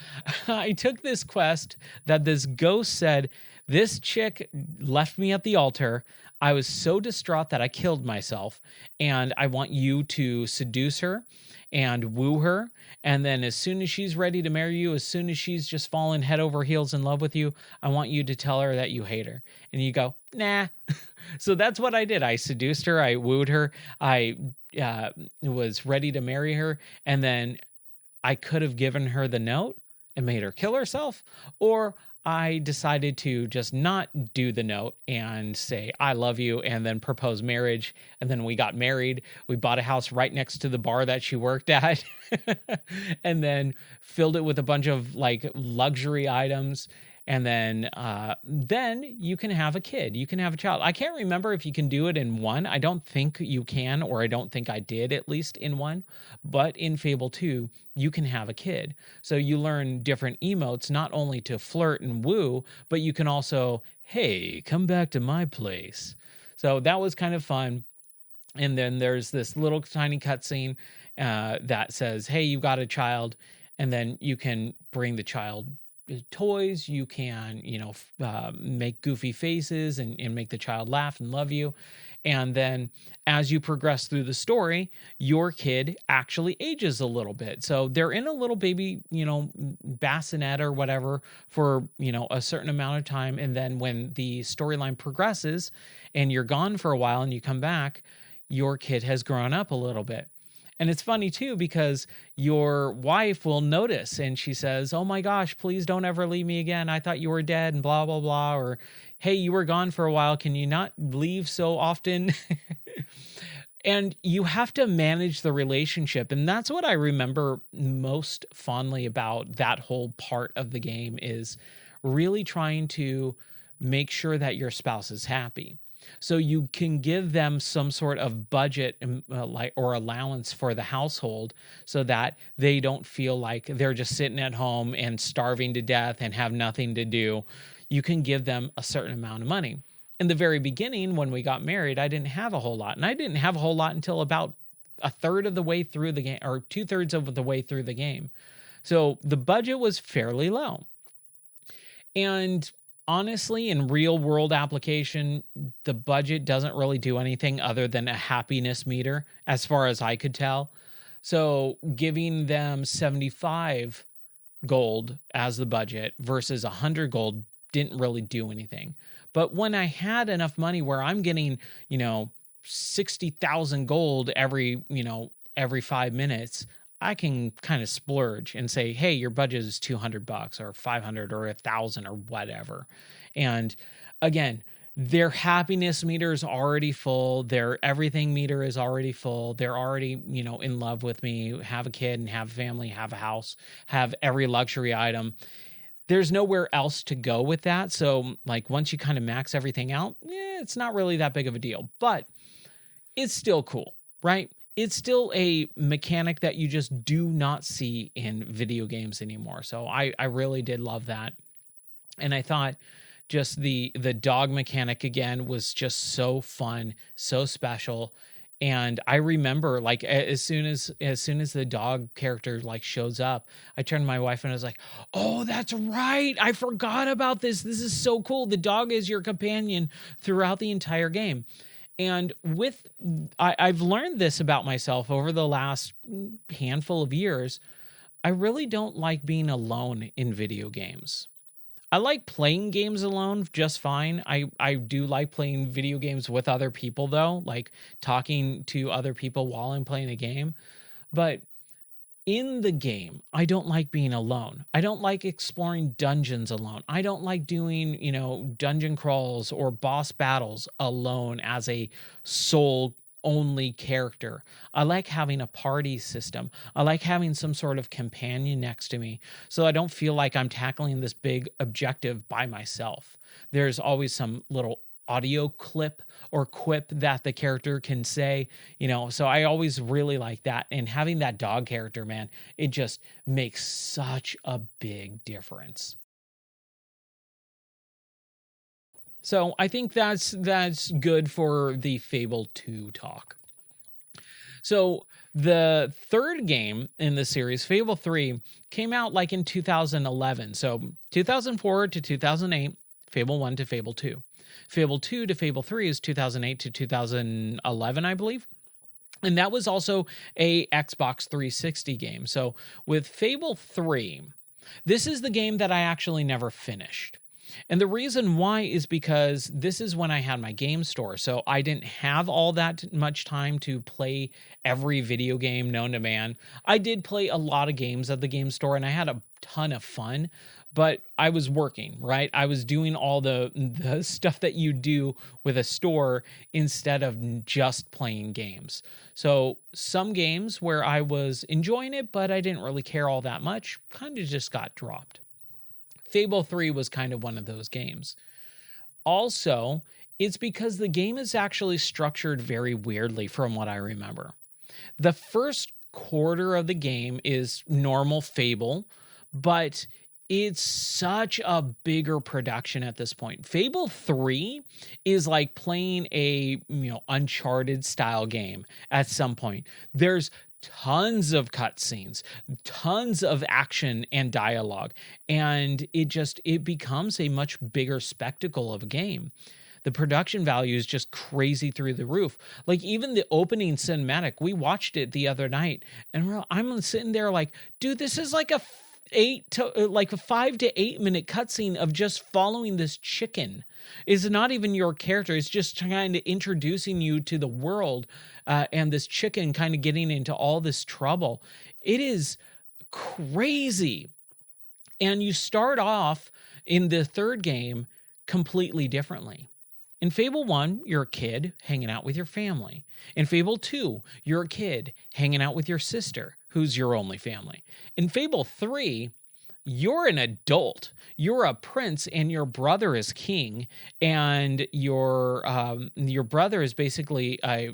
I took this quest that this ghost said, this chick left me at the altar. I was so distraught that I killed myself, and I want you to seduce her and woo her. And then as soon as she's ready to marry you, as soon as she's just fallen head over heels in love with you, I want you to tell her that you hate her. And you go, nah. So that's what I did. I seduced her. I wooed her. I was ready to marry her. And then I could have given her the note and made her kill herself, or I decided to just not do the note and say, I love you, and then propose marriage. And then we got married. We bought a house right next to the bar that she worked at and then filled it with a bunch of like luxury items. And then you can have a kid. You can have a child. I can't remember if you can do it in one. I don't think you can, or I don't think I did, at least in one. But in Fable 2, you can have a kid. So you learn different emotes, not only to flirt and woo, but you can also, hey, come back to my place. So that was kind of fun. And then there's this little tiny cutscene that says, hey, you got a child. And then you can bring the child toys. You can, make goofy faces and make the child laugh and love you. And then as you progress through the story, your kid actually ages a little bit. So they're in a little baby, bassinet or whatever for, a certain amount of time. And then when the storyline progresses and you're gone for a while and you come back, your kid has grown up a little bit. And it's funny too, because your wife will notice and she says, oh my gosh, please don't ever leave me again. I thought you were dead and blah, blah, blah. Or, hey, you were gone for a while. Can you not leave so often? And you have to manage the relationship. And that's what I remember most fondly about that whole part of the game, is really trying to make sure that your spouse is happy. So you can give them some sort of budget or allowance for the household so that they don't feel like they're just sitting at home and starving to death and have nothing to do. You can give them a certain amount of money. In the very beginning, when we got married, I didn't have a whole lot. And I didn't have a whole lot until about a third of the way through the game, or 2/3 of the way through the game. So the budget was fairly low. And honestly, in real world application, the budget doesn't really do anything other than a happiness meter, as far as I could tell. So giving them 75 gold as the budget versus 100 gold didn't really do anything. But when I had enough money where I'm getting, 60,000 gold every 5 minutes, I can kind of splurge and say, hey, your budget is $200 or 500 or 1,000 or whatever. And again, their happiness meter is already full. Their everything meter is already full. They're already, in love with me, have a kid and have a family, have a house, have every luxury item. There's nowhere else to go with that. So like once you kind of max everything out, it's not really that big of a deal, but it's still cool, right? It's still a mechanic that you just do not see in video games anymore. So I really did love that. And I thought just the dog mechanic again was just so fun, so special. And I remember like as soon as the dog character like shows up, I turned to my wife and I was like, oh, that's right. I forgot about this. This is so cool. The dog is your companion throughout the entire game. And I've learned this about myself over the last handful of years. I really don't like being alone in video games. I like playing games alone just fine. I do like playing video games with other people though, like talking to other people while I'm playing a game. But In the game, I don't like being alone. I don't like exploring dungeons alone. I don't like doing, dungeon crawls or boss battles alone as a sole only character. I like having a party system. I like having some sort of companion next to me so I don't feel like I'm tackling this big objective by myself. There's always some little audio clip or quip that the character can say, so I always really like that. And having that dog character, man, it just makes such a big difference. So I think that's good for the Fable 2 talk. So the third game in the series, Fable 3, came out like in 2011. So 2004 to 2008, Fable 1 to Fable 2. Fable 2 to Fable 3 is 2008 to 2011, I believe. And that was also a Xbox 360 game. So with Fable 3, this is the game that I actually never finished. And the reason why is because this is when I had my game store. So I didn't have all that much time to play every video game known to man. I did play a lot of games at the game store and I had a ton of fun, but I was working, right? I was doing all the stuff that you do with a store instead of just playing games. So some games where I was enjoying it, but I didn't really care all that much, kind of just got dropped. Fable 3 was kind of one of those games. Also, it's because the game is actually structured very weirdly from what I remember. The first quarter of the game is normal Fable, but it's such a bigger production at this point. Fable 3 is like playing a, Uncharted style game at some point. There's tons of cutscenes, tons of action and dialogue, and it becomes a much bigger spectacle of a game. The production value is just crazy through the roof. Like even the opening cinematic, we watched it the other night, and I'm sitting there like, dude, this is like a 5 to 8 minute cutscene of just following this chicken. It's not even your character. It's just kind of introducing you to the world, and this chicken kind of getting into all this trouble. It is crazy. And you start off in the third game completely differently. In Fable 1, you're a kid hanging out with your family. In Fable 2, you're a kid hanging out with your sister, who's your only family. In Fable 3, you're an adult. You're a prince and your brother is king, and your brother is basically a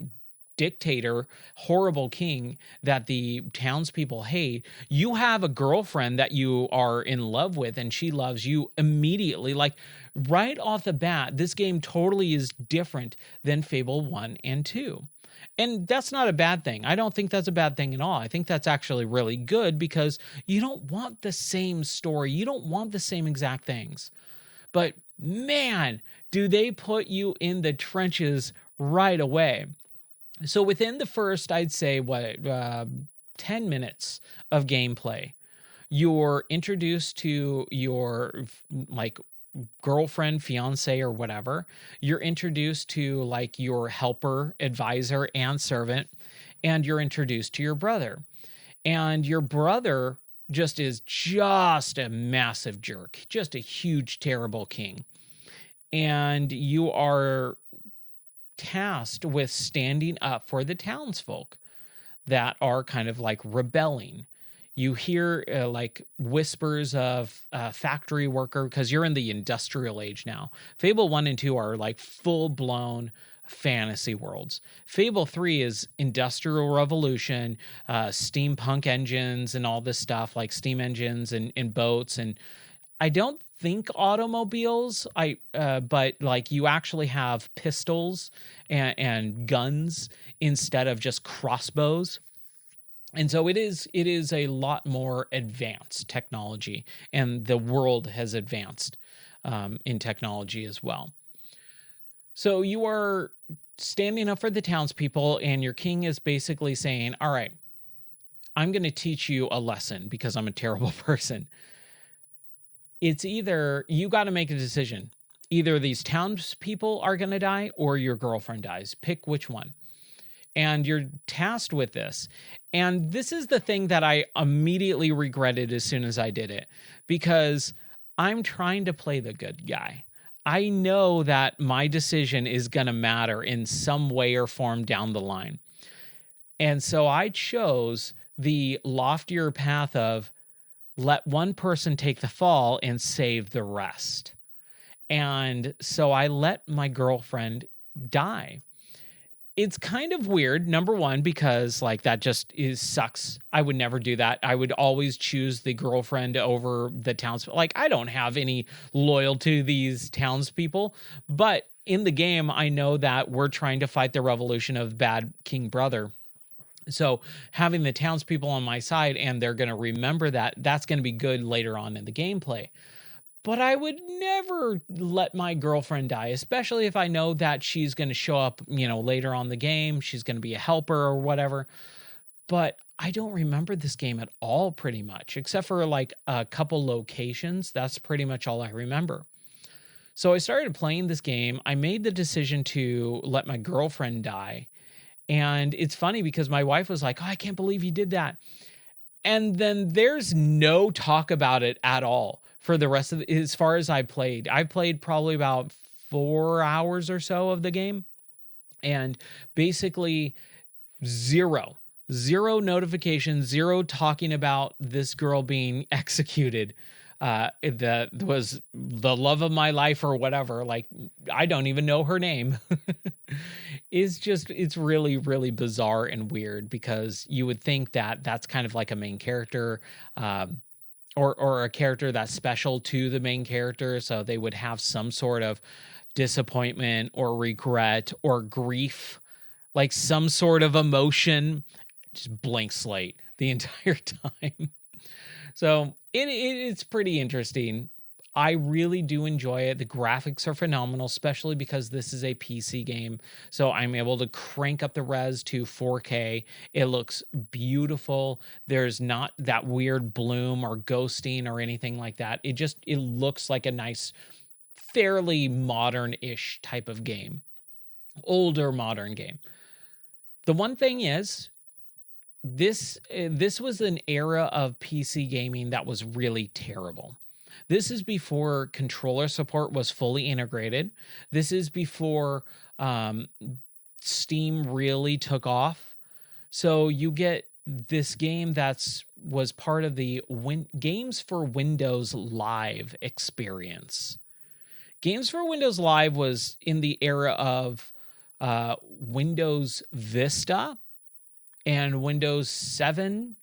dictator, horrible king that the townspeople hate. You have a girlfriend that you are in love with, and she loves you immediately. Like right off the bat, this game totally is different than Fable 1 and 2. And that's not a bad thing. I don't think that's a bad thing at all. I think that's actually really good because you don't want the same story. You don't want the same exact things. But man, do they put you in the trenches right away. So within the first, I'd say, 10 minutes of gameplay, you're introduced to your like girlfriend, fiance, or whatever. You're introduced to like your helper, advisor, and servant, and you're introduced to your brother. And your brother is just a massive jerk, just a huge, terrible king. And you are tasked with standing up for the townsfolk that are kind of like rebelling. You hear like whispers of factory worker because you're in the industrial age now. Fable 1 and 2 are like full blown fantasy worlds. Fable 3 is industrial revolution, steampunk engines and all this stuff like steam engines and boats. And I don't think automobiles, but like you actually have pistols and guns instead of just crossbows. And so it is a lot more advanced technology, and the world has advanced in technology as well. So you are standing up for the townspeople, and your king is basically saying, all right, I'm going to teach you a lesson because I'm a terrible person. It's either you got to make a decision. Either these townspeople are going to die or your girlfriend dies. Pick which one. and you're tasked with this. And this is the thing that I immediately regretted as soon as I did it, because I'm trying to play the good guy. I know that my decision is going to matter in some way or form down the line. And so I chose the loftier path of let one person take the fall and save the rest. And so I let my girlfriend die. It's kind of weird, number one, because like that just sucks. I would never do that. I would always choose the girlfriend over the townspeople. Like, I don't have any loyalty to these townspeople, but in the game, I know that we're trying to fight the revolution of bad King Brother. So having the townspeople on my side, and they're going to remember that, that's going to be good later on in the gameplay. But I would never let my girlfriend die, especially if I know that she's going to show up, later on the game. She's going to be a helper or whatever. But I don't remember this game at all, pretty much, except for like a couple locations. That's pretty much all I remember. So I started playing this game. I made the decision to let my girlfriend die. And it's funny because my wife was like, "Oh, I can't believe you did that." And then there's no talk about it at all for the rest of as far as I played probably about 4 hours or so of the game, and basically zero notifications, zero talking about this girl being executed. That was the love of my life or whatever. Like, I don't even know her name. It's really, really bizarre and weird, because you would think that that's kind of like a main character, or a character that's special to the main character. So they would have some sort of disappointment or regret or grief, like some sort of emotion. Just blank slate the entire time. So it's pretty interesting. I really do enjoy it. The graphics are phenomenal, especially because this is a PC game. So I'm able to crank up the res to 4K. It looks beautiful. There's not that weird bloom or ghosting or anything like that. It looks like a nice, fairly modern-ish type of game. Older modern game. The one thing is, this was an era of PC gaming that was really terrible. This is before controller support was fully integrated. This is before Steam really took off. So you get this game was part of the Games for Windows Live experience. Games for Windows Live was in the era of Windows Vista and Windows 7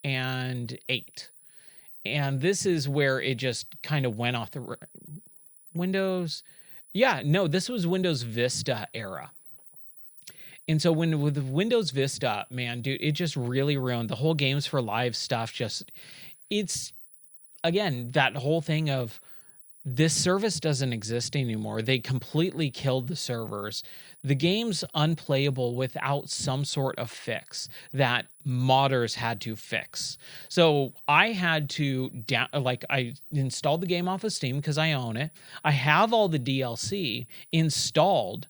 and 8. And this is where it just kind of went off the Windows. Yeah, no, this was Windows Vista era. And so with Windows Vista, man, dude, it just really ruined the whole Games for Live stuff. It's, again, that whole thing of this service doesn't exist anymore. They completely killed the servers. The game's unplayable without some sort of fix that modders had to fix. So I had to I installed the game off of Steam because I own it. I have all the DLC installed,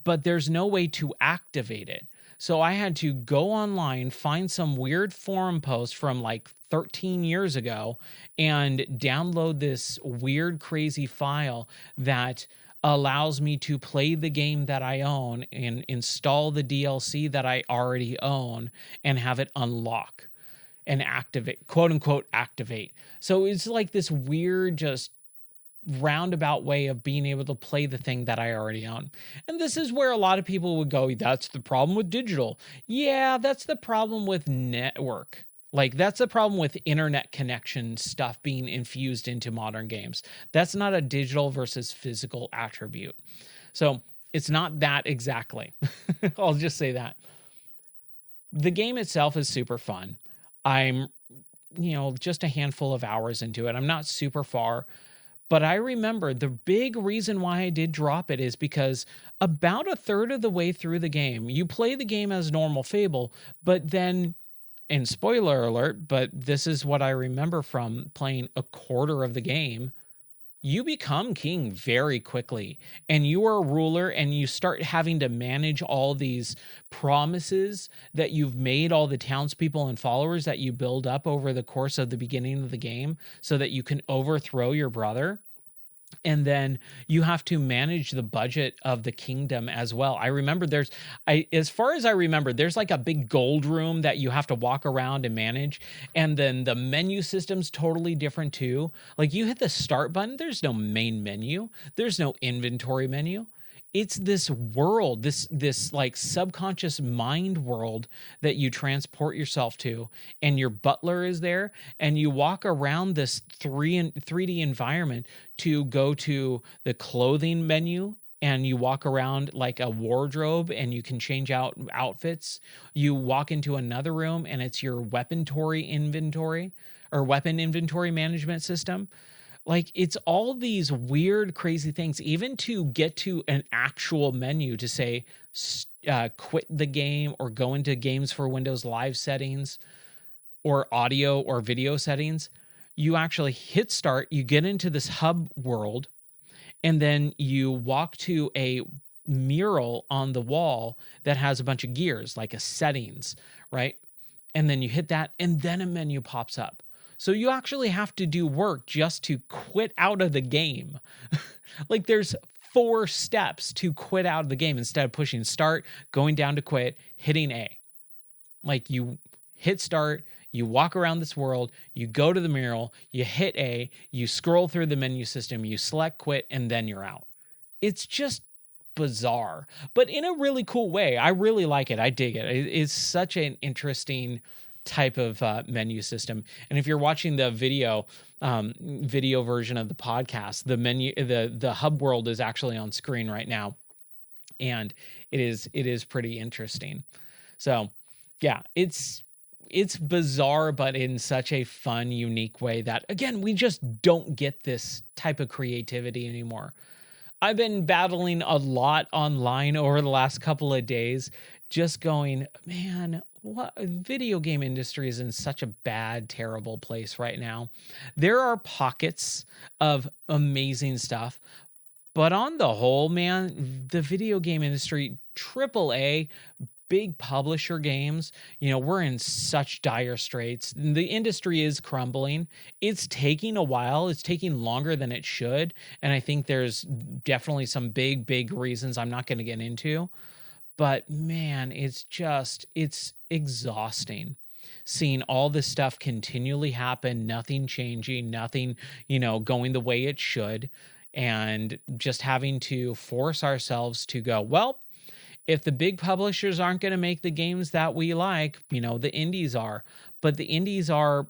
but there's no way to activate it. So I had to go online, find some weird forum post from like 13 years ago, and download this weird, crazy file that allows me to play the game that I own and install the DLC that I already own and have it unlock and activate, quote unquote, activate. So it's like this weird, just roundabout way of being able to play the thing that I already own. And this is where a lot of people would go, that's the problem with digital. Yeah, that's the problem with network. Like, that's the problem with internet connection stuff being infused into modern games. That's not a digital versus physical attribute. So it's not that exactly. I'll just say that. The game itself is super fun. I'm, just a handful of hours into it. I'm not super far. But I remember the big reason why I did drop it is because about a third of the way through the game, you play the game as normal Fable, but then, and spoiler alert, but this is what I remember from playing a quarter of the game, you become king very quickly, and you are a ruler, and you start having to manage all these promises that you've made all the townspeople and followers that you build up over the course of the beginning of the game so that you can overthrow your brother. And then you have to manage the budget of the kingdom as well. I remember as far as I remember, there's like a big gold room that you have to walk around and manage. And then the menu system's totally different too. Like you hit the start button, there's no main menu, there's no inventory menu. It's this world, this like subconscious mind world that you transport yourself to, and your butler is there, and you walk around this 3D environment to go to the clothing menu, and you walk around like a wardrobe and you can change out outfits. You walk into another room and it's your weaponry inventory or weapon inventory management system. Like, it's all these weird, crazy things, even to get to an actual menu to say, quit the game or go into games for Windows Live settings or audio or video settings. You actually hit start, you get into this hub world, and then you walk to a mural on the wall that has a bunch of gears, like a settings, right? And then you hit that, and then a menu pops up. So you actually have to do work just to quit out of the game. Like there's 4 steps to quit out of the game instead of pushing start, going down to quit, hitting A. Like you hit start, you walk around this world, you go to the mural, you hit A, you scroll through the menu system, you select quit, and then you're out. It's just bizarre, but in a really cool way. I really like it. I dig it. It's such an interesting type of menu system. And if you're watching the video version of the podcast, the hub world is actually on screen right now, and it is pretty interesting. So yeah, it's bizarre, but in such a fun, unique way that, again, we just don't get this type of creativity anymore. I've been battling a lot online over the last couple of days, just going, man, what video game industry is in such a bad, terrible place right now. There are pockets of amazing stuff, but on the whole, man, the video game industry, AAA, big publisher games, we're in such dire straits. The industry is crumbling. It's taking a while. It's taking longer than it should. And I think there's definitely some big reasons I'm not going to get into. But man, it's exhausting seeing all this stuff continually happen, nothing changing, nothing, going the way it should, and just having to force ourselves to go, well, if the big publishers aren't going to make the games that we like, the indies are. But the indies are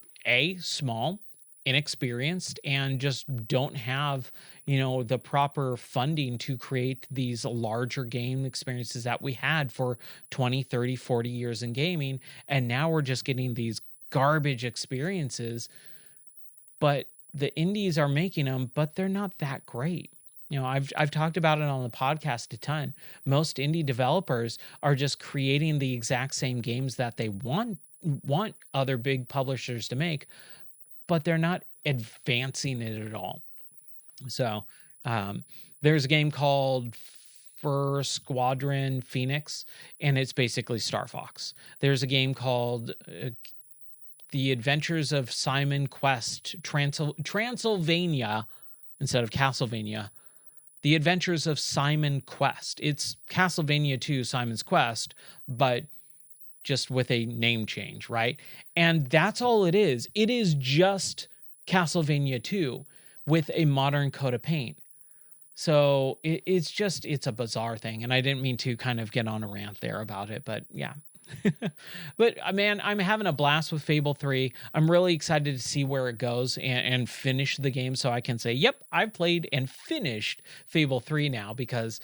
small, inexperienced, and just don't have, the proper funding to create these larger game experiences that we had for 20, 30, 40 years in gaming. And now we're just getting these garbage experiences. But the indies are making them, but they're not that great. I've talked about it on the podcast a ton. Most indie developers are just creating the exact same games that they want other big publishers to make, but they're not advancing it at all. So there's a game called Fur Squadron Phoenix, and it's basically Star Fox. There's a game called The Adventures of Simon Quest, Transylvania instead of Castlevania. The Adventures of Simon Quest. It's Castlevania 2 Simon's Quest, but just with a name change, right? And that's all it is. It is just Castlevania 2 with a modern coat of paint. So it's a bizarre thing. And I didn't mean to kind of get on a rant there about it, but yeah. But man, I'm having a blast with Fable 3. I'm really excited to see where it goes and finish the game so I can say, yep, I've played and finished Fable 3 now, because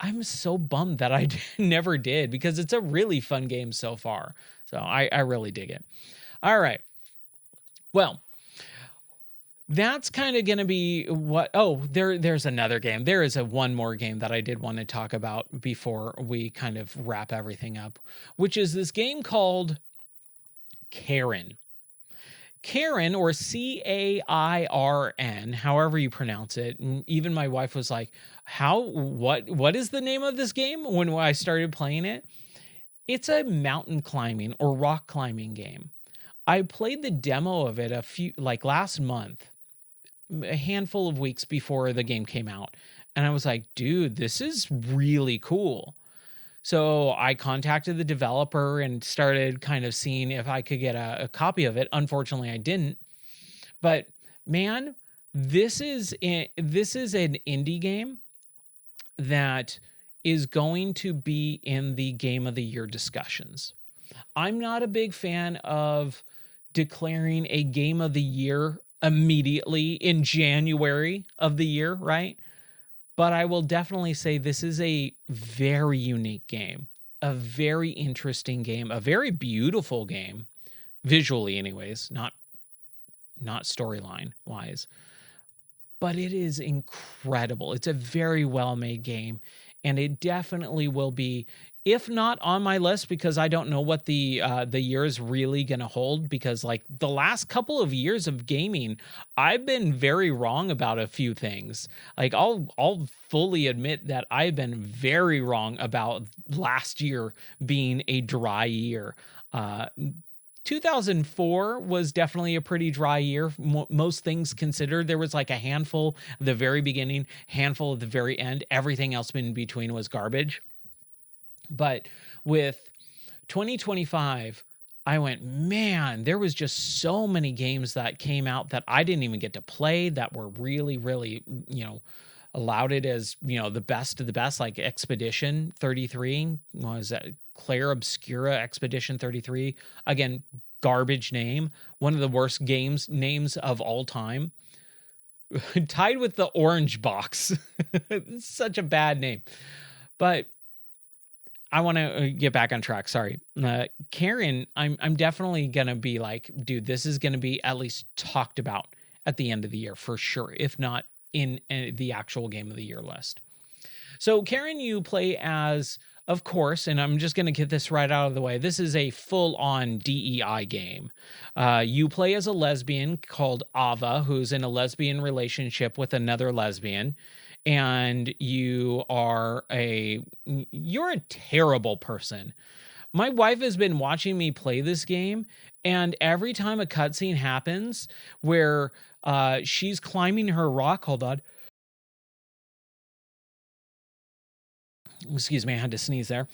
I'm so bummed that I never did, because it's a really fun game so far. So I really dig it. All right. Well, that's kind of going to be what... Oh, there's another game. There is one more game that I did want to talk about before we kind of wrap everything up, which is this game called Cairn. Cairn, or Cairn, however you pronounce it. And even my wife was like, what is the name of this game when I started playing it? It's a mountain climbing or rock climbing game. I played the demo of it last month, a handful of weeks before the game came out. And I was like, dude, this is really cool. So I contacted the developer and started kind of seeing if I could get a copy of it. Unfortunately, I didn't. But man, this is an indie game that is going to be in the Game of the Year discussions. I'm not a big fan of declaring a Game of the Year immediately in January of the year, right? But I will definitely say this is a very unique game, a very interesting game, a very beautiful game, visually anyways, not storyline wise. But it is incredible. It's a very well-made game, and it definitely will be, if not on my list, because I don't know what the year is really gonna hold, because like the last couple of years of gaming, I've been very wrong about a few things. Like I'll fully admit that I've been very wrong about last year being a dry year. 2004 was definitely a pretty dry year, most things considered. There was like a handful at the very beginning, handful at the very end. Everything else in between was garbage. But with 2025, I went, man, there was just so many games that came out that I didn't even get to play that were really, really, allowed it as, the best of the best, like Expedition 33. Was that Claire Obscura Expedition 33? Again, garbage name. One of the worst games names of all time. Tied with the Orange Box. It's such a bad name. But I want to get back on track. Sorry. Cairn, I'm definitely going to be like, dude, this is going to be at least talked about at the end of the year for sure, if not in the actual Game of the Year list. So Cairn, you play as, of course, and I'm just going to get this right out of the way, this is a full-on DEI game. You play as a lesbian called Ava, who's in a lesbian relationship with another lesbian. And you're a terrible person. My wife has been watching me play this game, and every time a cutscene happens where she's climbing her rock, hold on. Excuse me, I had to sneeze there.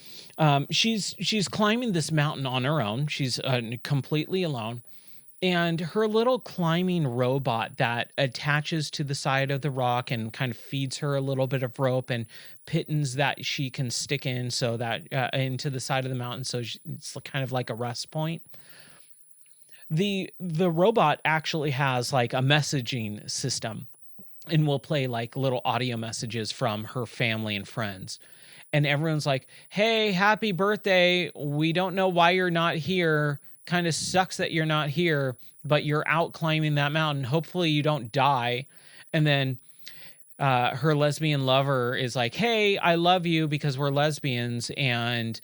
She's climbing this mountain on her own. She's completely alone. And her little climbing robot that attaches to the side of the rock and kind of feeds her a little bit of rope and pittons that she can stick in so that into the side of the mountain, so it's kind of like a rest point. The robot actually has like a messaging system and will play like little audio messages from her family and friends. And everyone's like, "Hey, happy birthday. We don't know why you're not here. Kind of sucks that you're not here, but you're out climbing that mountain. Hopefully you don't die." And then her lesbian lover is like, "Hey, I love you because we're lesbians, and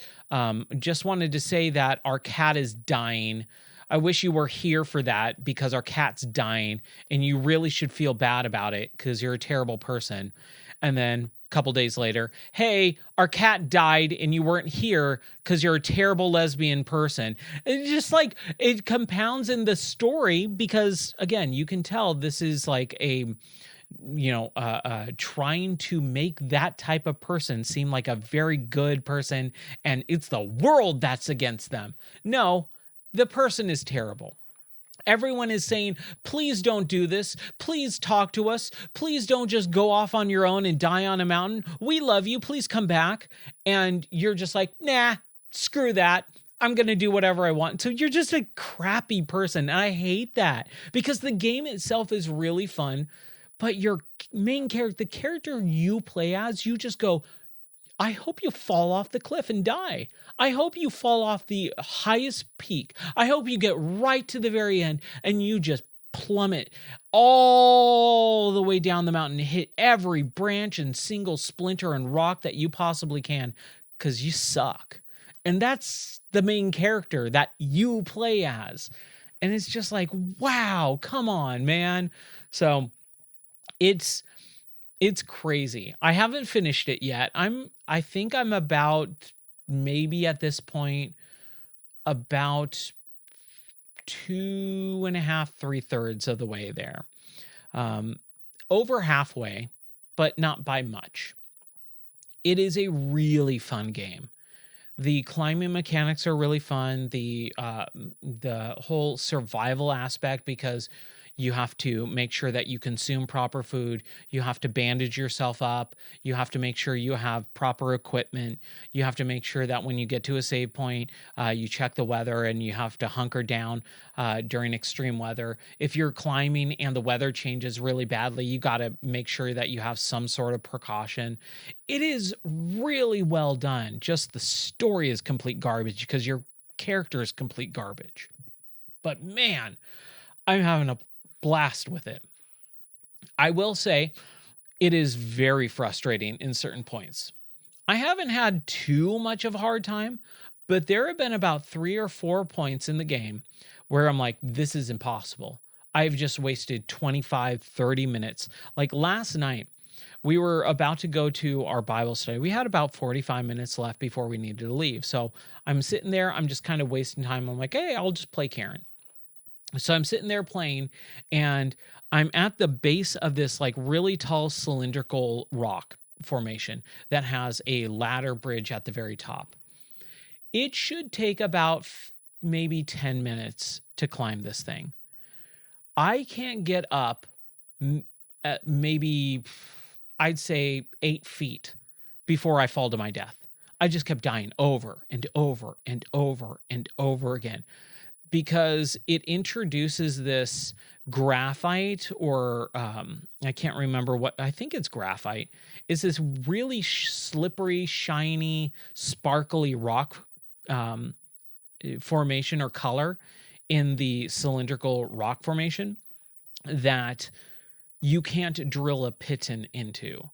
just wanted to say that our cat is dying. I wish you were here for that because our cat's dying, and you really should feel bad about it because you're a terrible person." And then couple days later, "Hey, our cat died and you weren't here because you're a terrible lesbian person." It's just like it compounds in the story because, again, you can tell this is like a trying to make that type of person seem like a very good person, and it's the world that's against them. No, the person is terrible. Everyone is saying, "Please don't do this. Please talk to us. Please don't just go off on your own and die on a mountain. We love you. Please come back." And you're just like, "Nah, screw that. I'm going to do whatever I want." So you're just a crappy person. And I hate that because the game itself is really fun, but your main character, the character you play as, you just go, "I hope you fall off the cliff and die. I hope you fall off the highest peak. I hope you get right to the very end and you just plummet all the way down the mountain, hit every branch and single splinter and rock that you possibly can because you suck." And that's the main character that you play as. And it's just like, wow, come on, man. So it's it's crazy. I haven't finished it yet. I think I'm about, maybe at this point, about two and a half, three-thirds of the way there. Um, Over halfway, but not by much. It is a really fun game. The climbing mechanics are really fun. The whole survival aspect, because you have to make sure that you consume proper food. You have to bandage yourself up. You have to make sure you have proper equipment. You have to make sure that when you get to a save point, you check the weather, and you have to hunker down during extreme weather. If you're climbing and the weather changes really badly, you got to make sure that you have some sort of precaution. It is really well done. Just the story is complete garbage because your character is complete garbage. But man, I'm having a blast with it. I will say it is very frustrating in certain points. I haven't had too much of a hard time, but there have been about 3 or 4 points in the game where I'm like, this is impossible. I've just wasted 25, 30 minutes. Like last night, we were about to go to our Bible study. We had about 45 minutes left before we needed to leave. So I'm sitting there, I'm just kind of wasting time. I'm like, hey, I'll just play Cairn. So I'm sitting there playing, and I'm at the base of this like really tall cylindrical rock formation that has a ladder bridge at the very top. It should take about maybe 10 minutes to climb this thing. I can't get up at maybe, I'd say, 8 feet before I fall to my death. I just kept dying over and over and over and over again, because it introduces this graphite, or I can't remember what, I think it's graphite. It's this really slippery, shiny, sparkly rock formation or color in the cylindrical rock formation that you can't drill a piton into.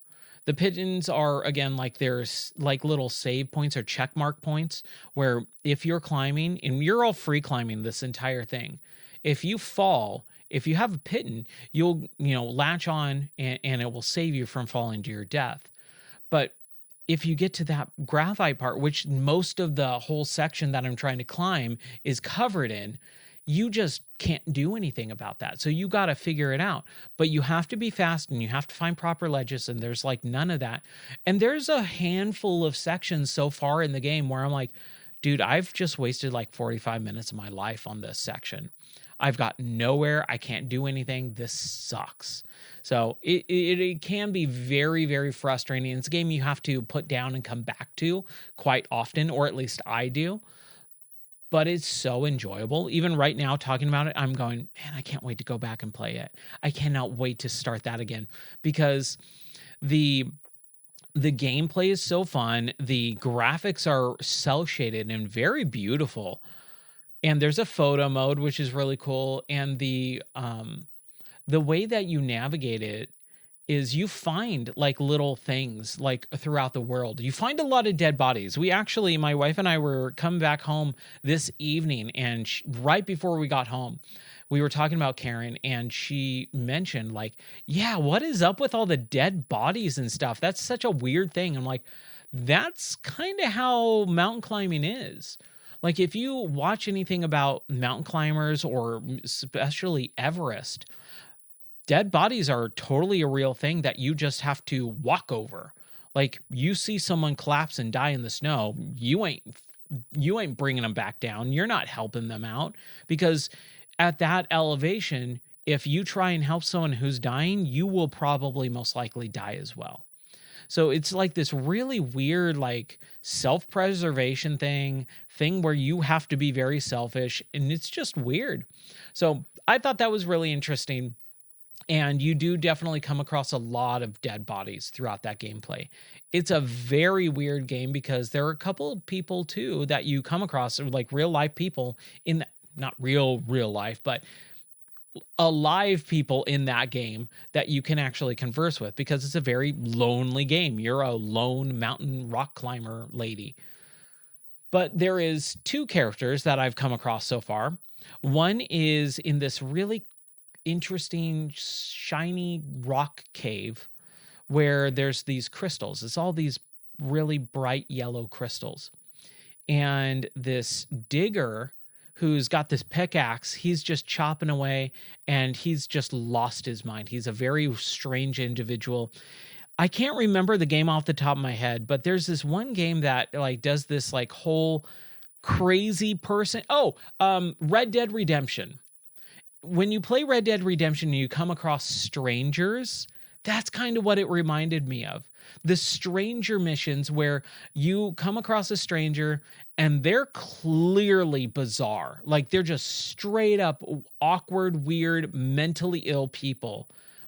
The pitons are, again, like there's like little save points or check mark points where if you're climbing, and you're all free climbing this entire thing, if you fall, if you have a piton, you'll, latch on, and it will save you from falling to your death. But if you get to that graphite part, which most of the whole section that I'm trying to climb is covered in, you just can't do anything about that. So you got to figure it out. But you have to be fast, and you have to find proper ledges, and there's like none of that. And there's a handful of sections so far in the game where I'm like, dude, I've just wasted like 45 minutes of my life on this section. I've got nowhere. I can't do anything. This sucks. So it can be very, very frustrating. It's a game you have to put down and come back to quite often, or at least I do. But it's so enjoyable. Even right now, talking about it, I'm going, man, I can't wait to go back and play it. I cannot wait to start that again, because the gameplay is so fun. The graphics are cel shaded and very beautiful. And there's a photo mode, which is really cool. And the way that you navigate it is you find like little things like throughout the world. You find a lot of dead bodies. We actually, my wife and I were coming back home this evening, and right before we got home, we were talking about Cairn, and she mentioned like, yeah, what is up with all the dead bodies and stuff? That's such a weird thing. I'm like, that's kind of how mountain climbing is. Like if you watch anything about mountain climbers, or especially Everest, dead bodies are totally a real thing that you just have to walk over. Like you see someone collapse and die in the snow, you ain't bringing them back down. You're not helping them out, because at that elevation, if you try and help someone who's dying, you will probably most likely die as well. So it's like this really weird, like self-preservation thing where you have to be very selfish, and it's just weird. So I thought that was really interesting. And you do definitely come across a lot of dead bodies throughout that gameplay. It's a very weird game because there are a couple of people too that you come across, like real life people in that, not real life, but alive people in that game that you can actually converse with, because it's a very lonely game. You're a lone mountain rock climber lady. But there is 2 characters that I've come across so far. One is in this really interesting, shiny rock cave where there's these crystals. It's all these really bright yellow crystals. And this digger who's got this pickaxe, he's just chopping away and he's just lost his mind. He's a very strange individual. I can't remember the game off the top of my head, but there's this one game that like does this like whole crazy person. Oh, Red Dead Redemption. When you play Red Dead Redemption and you come across strangers, that's kind of what it reminded me of. The stranger missions where you come across a stranger and they're clearly bizarre. Like they're just straight up awkward, weird, mentally ill people.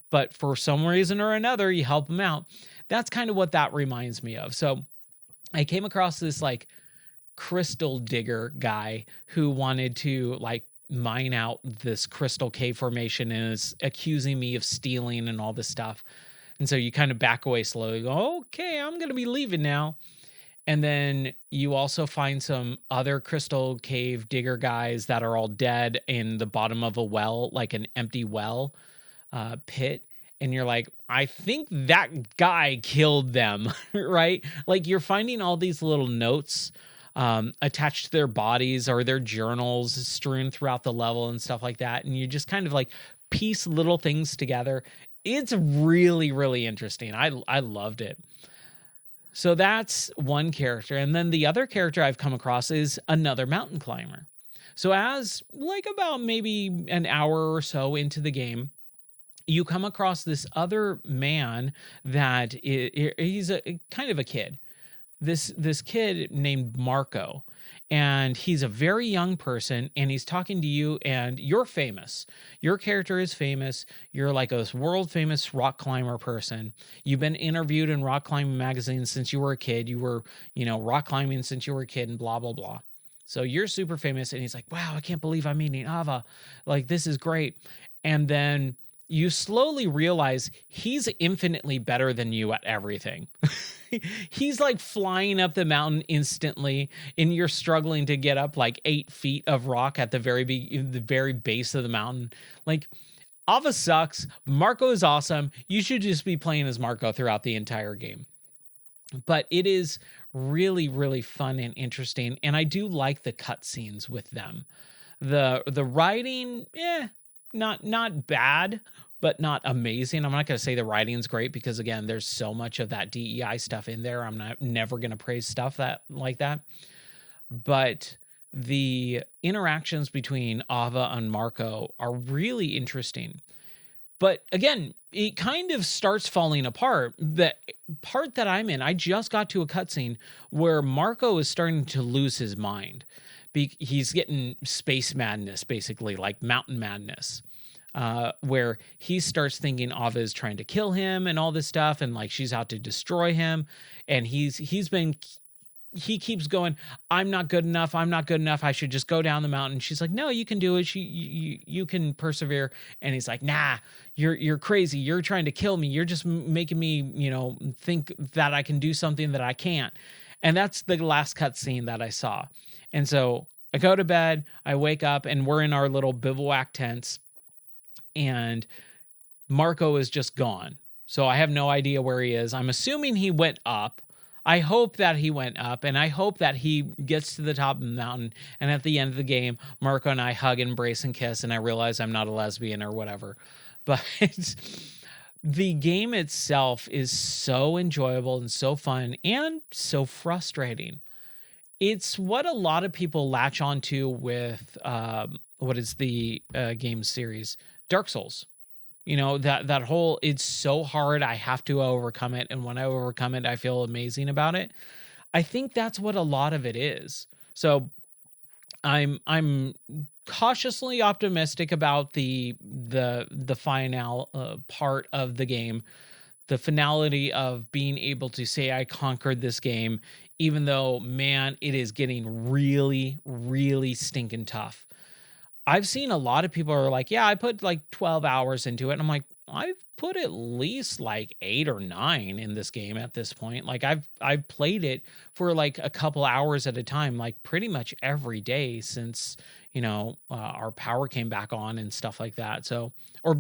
But for some reason or another, you help them out. That's kind of what that reminds me of. So I came across this like crystal digger guy who wanted to like mine out this crystal cave formation and is accusing me of stealing and all this stuff. And so you kind of back away slowly, go, okay, I'm going to be leaving now. And then you also find some other crystal cave digger guys that are all dead in the bottom of a well, like an empty well pit. And you're like, I think that guy killed them, right? Like you're finding all these little notes attached to their bodies or their journals strewn throughout the level and stuff like that. And you just kind of like piece little things together. It's really, really interesting. I loved it. So that's one character. And then the other character I've come across is another mountain climber. So as like about maybe an hour or so into the game, you come across this other man that he's a kind of a kid. This kid named Marco, and he's a very young person, and he's talking to you, and you're famous. Your character is famous. You're like a world famous rock climber person. You've been interviewed in rock climbing magazines since you were a kid. You were, rock climbing since you were a kid and blah, blah, blah. So you're super famous. And he's like, wow, I can't believe I'm meeting Ava. Like, this is great. And then you slowly realize he's infinitely better than you at everything. He's like flying up the mountain instantly, and you're struggling to get up like 8 feet of rock at the very base of the mountain. Like, Ava sucks. Marco is awesome. You should just be playing as Marco throughout the entire game. But it is really, really fun and interesting, and I do like the cutscenes with them. The writing, not bad, but not amazing. I'm not going to say the writing's great because again, there's so much of that DEI stuff in there. I'm never going to praise stuff like that. But the interactions between Ava and Marco are really interesting. But again, it kind of starts falling apart. The part that I'm in, I just got to a cutscene where Marco is starting to lose his mind. He's getting space madness, basically, like mountain madness. Where he starts thinking Ava is trying to kill him and all this stuff, and like she's out to destroy him, and he keeps going, I'm not good enough, I should just go down the mountain. She's like, no, you can do it, you can persevere. And he's like, nah, you're crazy, you're trying to kill me, you're just making me think that I can do something that I can't. And that's the last cutscene that I saw. And so I go to bed, I wake up, and we're in our little bivouac tents. And Marco is just gone. So I have no idea where he is. I'm assuming he went up. I hope that he went up, and I hope that he gets to the top of the mountain, and at the end of the game, Marco and I hug, embrace, and kiss, and I realize I'm not a lesbian or whatever. But the game itself is so enjoyable and so fun and so frustrating. It's what a lot of people latch onto with what is the game series? Dark Souls. That whole, it's so hard, I have to overcome it, and when I overcome it, I feel amazing about it. I think that's what a lot of it is. So I'm cautiously optimistic about the final part of the game, the finality of being able to say I conquered this game, even though, man, it is getting really, really stinking tough. I've seen a lot of people are like, yeah, I put like 12 hours into it. And I'm like, I've put at least like 8 or 9 in this game at this point. Like I've played it for like a couple hours at a time, like pretty much every day since, our power came back on and stuff like that. So,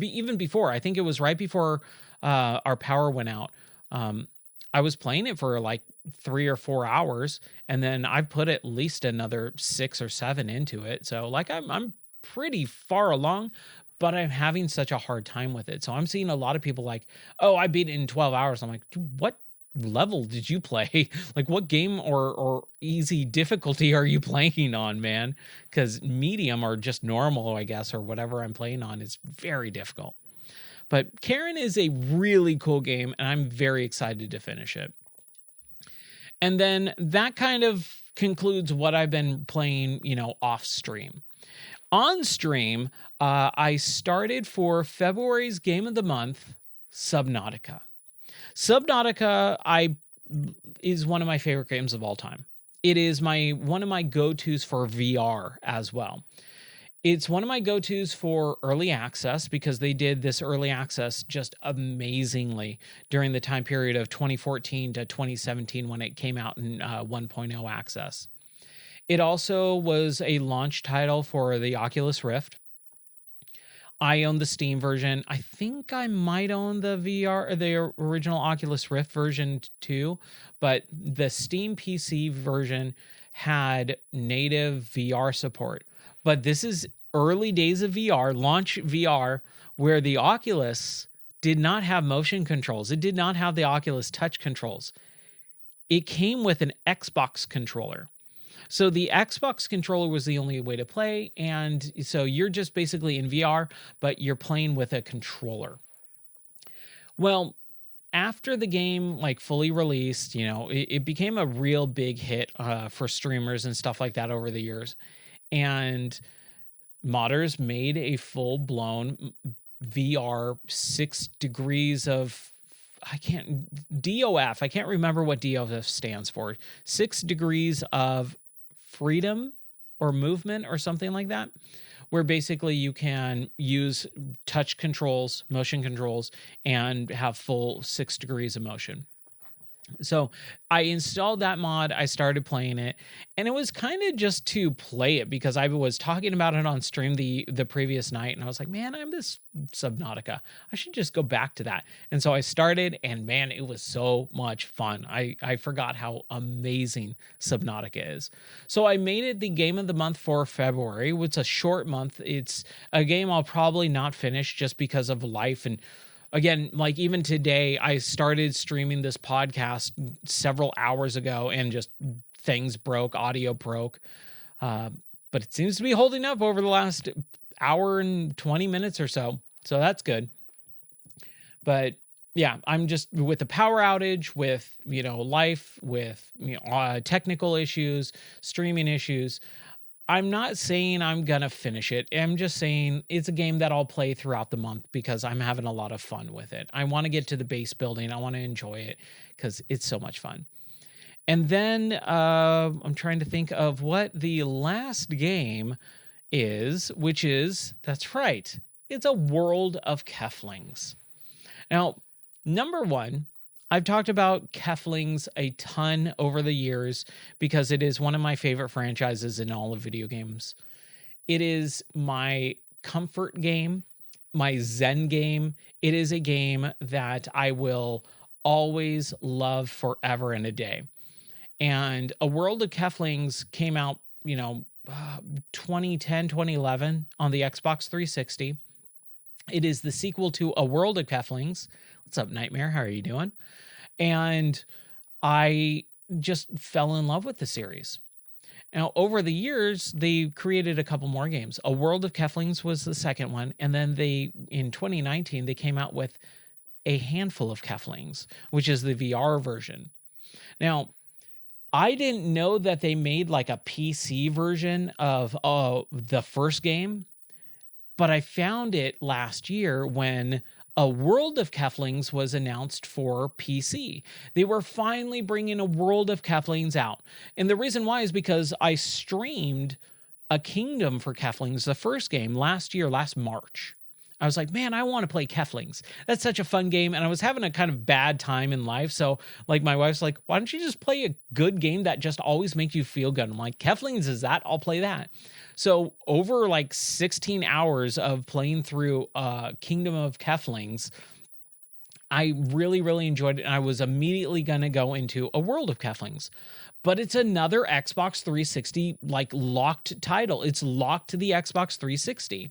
even before, I think it was right before our power went out. I was playing it for like 3 or 4 hours, and then I've put at least another 6 or 7 into it. So like I'm pretty far along, but I'm having such a hard time with it. So I'm seeing a lot of people like, oh, I beat it in 12 hours. I'm like, "Dude, what level did you play? Like what game or easy difficulty are you playing on, man? Because medium or just normal, I guess, or whatever I'm playing on is very difficult. But Cairn is a really cool game, and I'm very excited to finish it. And then that kind of concludes what I've been playing, off stream. On stream, I started for February's game of the month, Subnautica. Subnautica is one of my favorite games of all time. It is one of my go-tos for VR as well. It's one of my go-tos for early access because they did this early access just amazingly during the time period of 2014 to 2017 when it came out in 1.0 access. It also was a launch title for the Oculus Rift. I own the Steam version. I think I might own the original Oculus Rift version too, but the Steam PC version had native VR support. But this is early days of VR, launch VR, where the Oculus did not have motion controls. It did not have the Oculus Touch controls. It came with an Xbox controller. So the Xbox controller was the only way to play, and so you're just basically in VR, but you're playing with a controller. Well, after the game like fully released, it became a real big hit for streamers and stuff like that over the years. And modders made a full-blown VR 6 degrees of DOF. I can't remember what DOF stands for. 6 degrees of freedom or movement or something like that, where basically you can use touch controls, motion controls, and have full 6 degrees of motion. So I installed that mod, I started playing it, and it was kind of just to play it because I was talking about it on stream the previous night, and I was like, man, I miss Subnautica. I should just go back to that. And so I started, and man, it was so much fun. I forgot how amazing Subnautica is. So I made it the game of the month for February. It's a short month. It's a game I'll probably not finish just because of life. And again, like even today, I started streaming this podcast several hours ago and just things broke, audio broke. But it seems to be holding up over the last hour and 20 minutes or so. So that's good. But yeah, I'm just with the power outage, with, life, with, technical issues, streaming issues. I'm not saying I'm going to finish it. I'm just saying it's a game that I'll play throughout the month because I'm having a lot of fun with it. I want to get to the base building. I want to enjoy it because it's so much fun. And then I'm trying to think of what the last game is, which is, that's right, it's a World of Keflings. Now, number one, I've talked about Keflings a ton over the years because it is one of my favorite franchises in all of video games. It is my comfort game, my zen game. It is a game that I will always love forever and a day. And A World of Keflings came out, 2010, 2011 on the Xbox 360. It is the sequel to A World of Keflings. What's up, Nightmare? How are you doing? And I just fell in love with the series. Now, over the years, they created a couple more games. A World of Keflings was the second one. And then in 2019, they came out with A Handful of Keflings, which is the VR version. Now, I didn't know that they made like a PC version of the first game, but I found it last year when A World of Keflings was announced for PC. They were finally bringing A World of Keflings out. And the reason why is because I streamed A Kingdom for Keflings, the first game last March. I was like, man, I want to play Keflings. That's such a fun game. And I was having a kind of bad time in life. So, like, my wife's like, why don't you just play a good game that just always makes you feel good? I'm like, Keflings is that? I'll play that. So, over like 16 hours of playing through Kingdom of Keflings, I really, really enjoyed it. And I was immediately going to go into a World of Keflings. But it's another Xbox 360 like locked title. It's locked to the Xbox 360.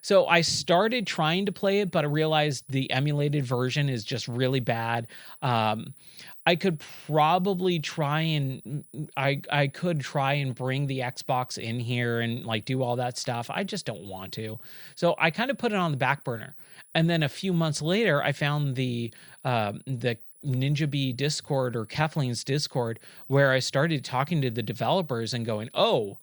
So I started trying to play it, but I realized the emulated version is just really bad. I could probably try and I could try and bring the Xbox in here and like do all that stuff. I just don't want to. So I kind of put it on the back burner. And then a few months later, I found the Ninja Bee Discord or Kefling's Discord, where I started talking to the developers and going, oh,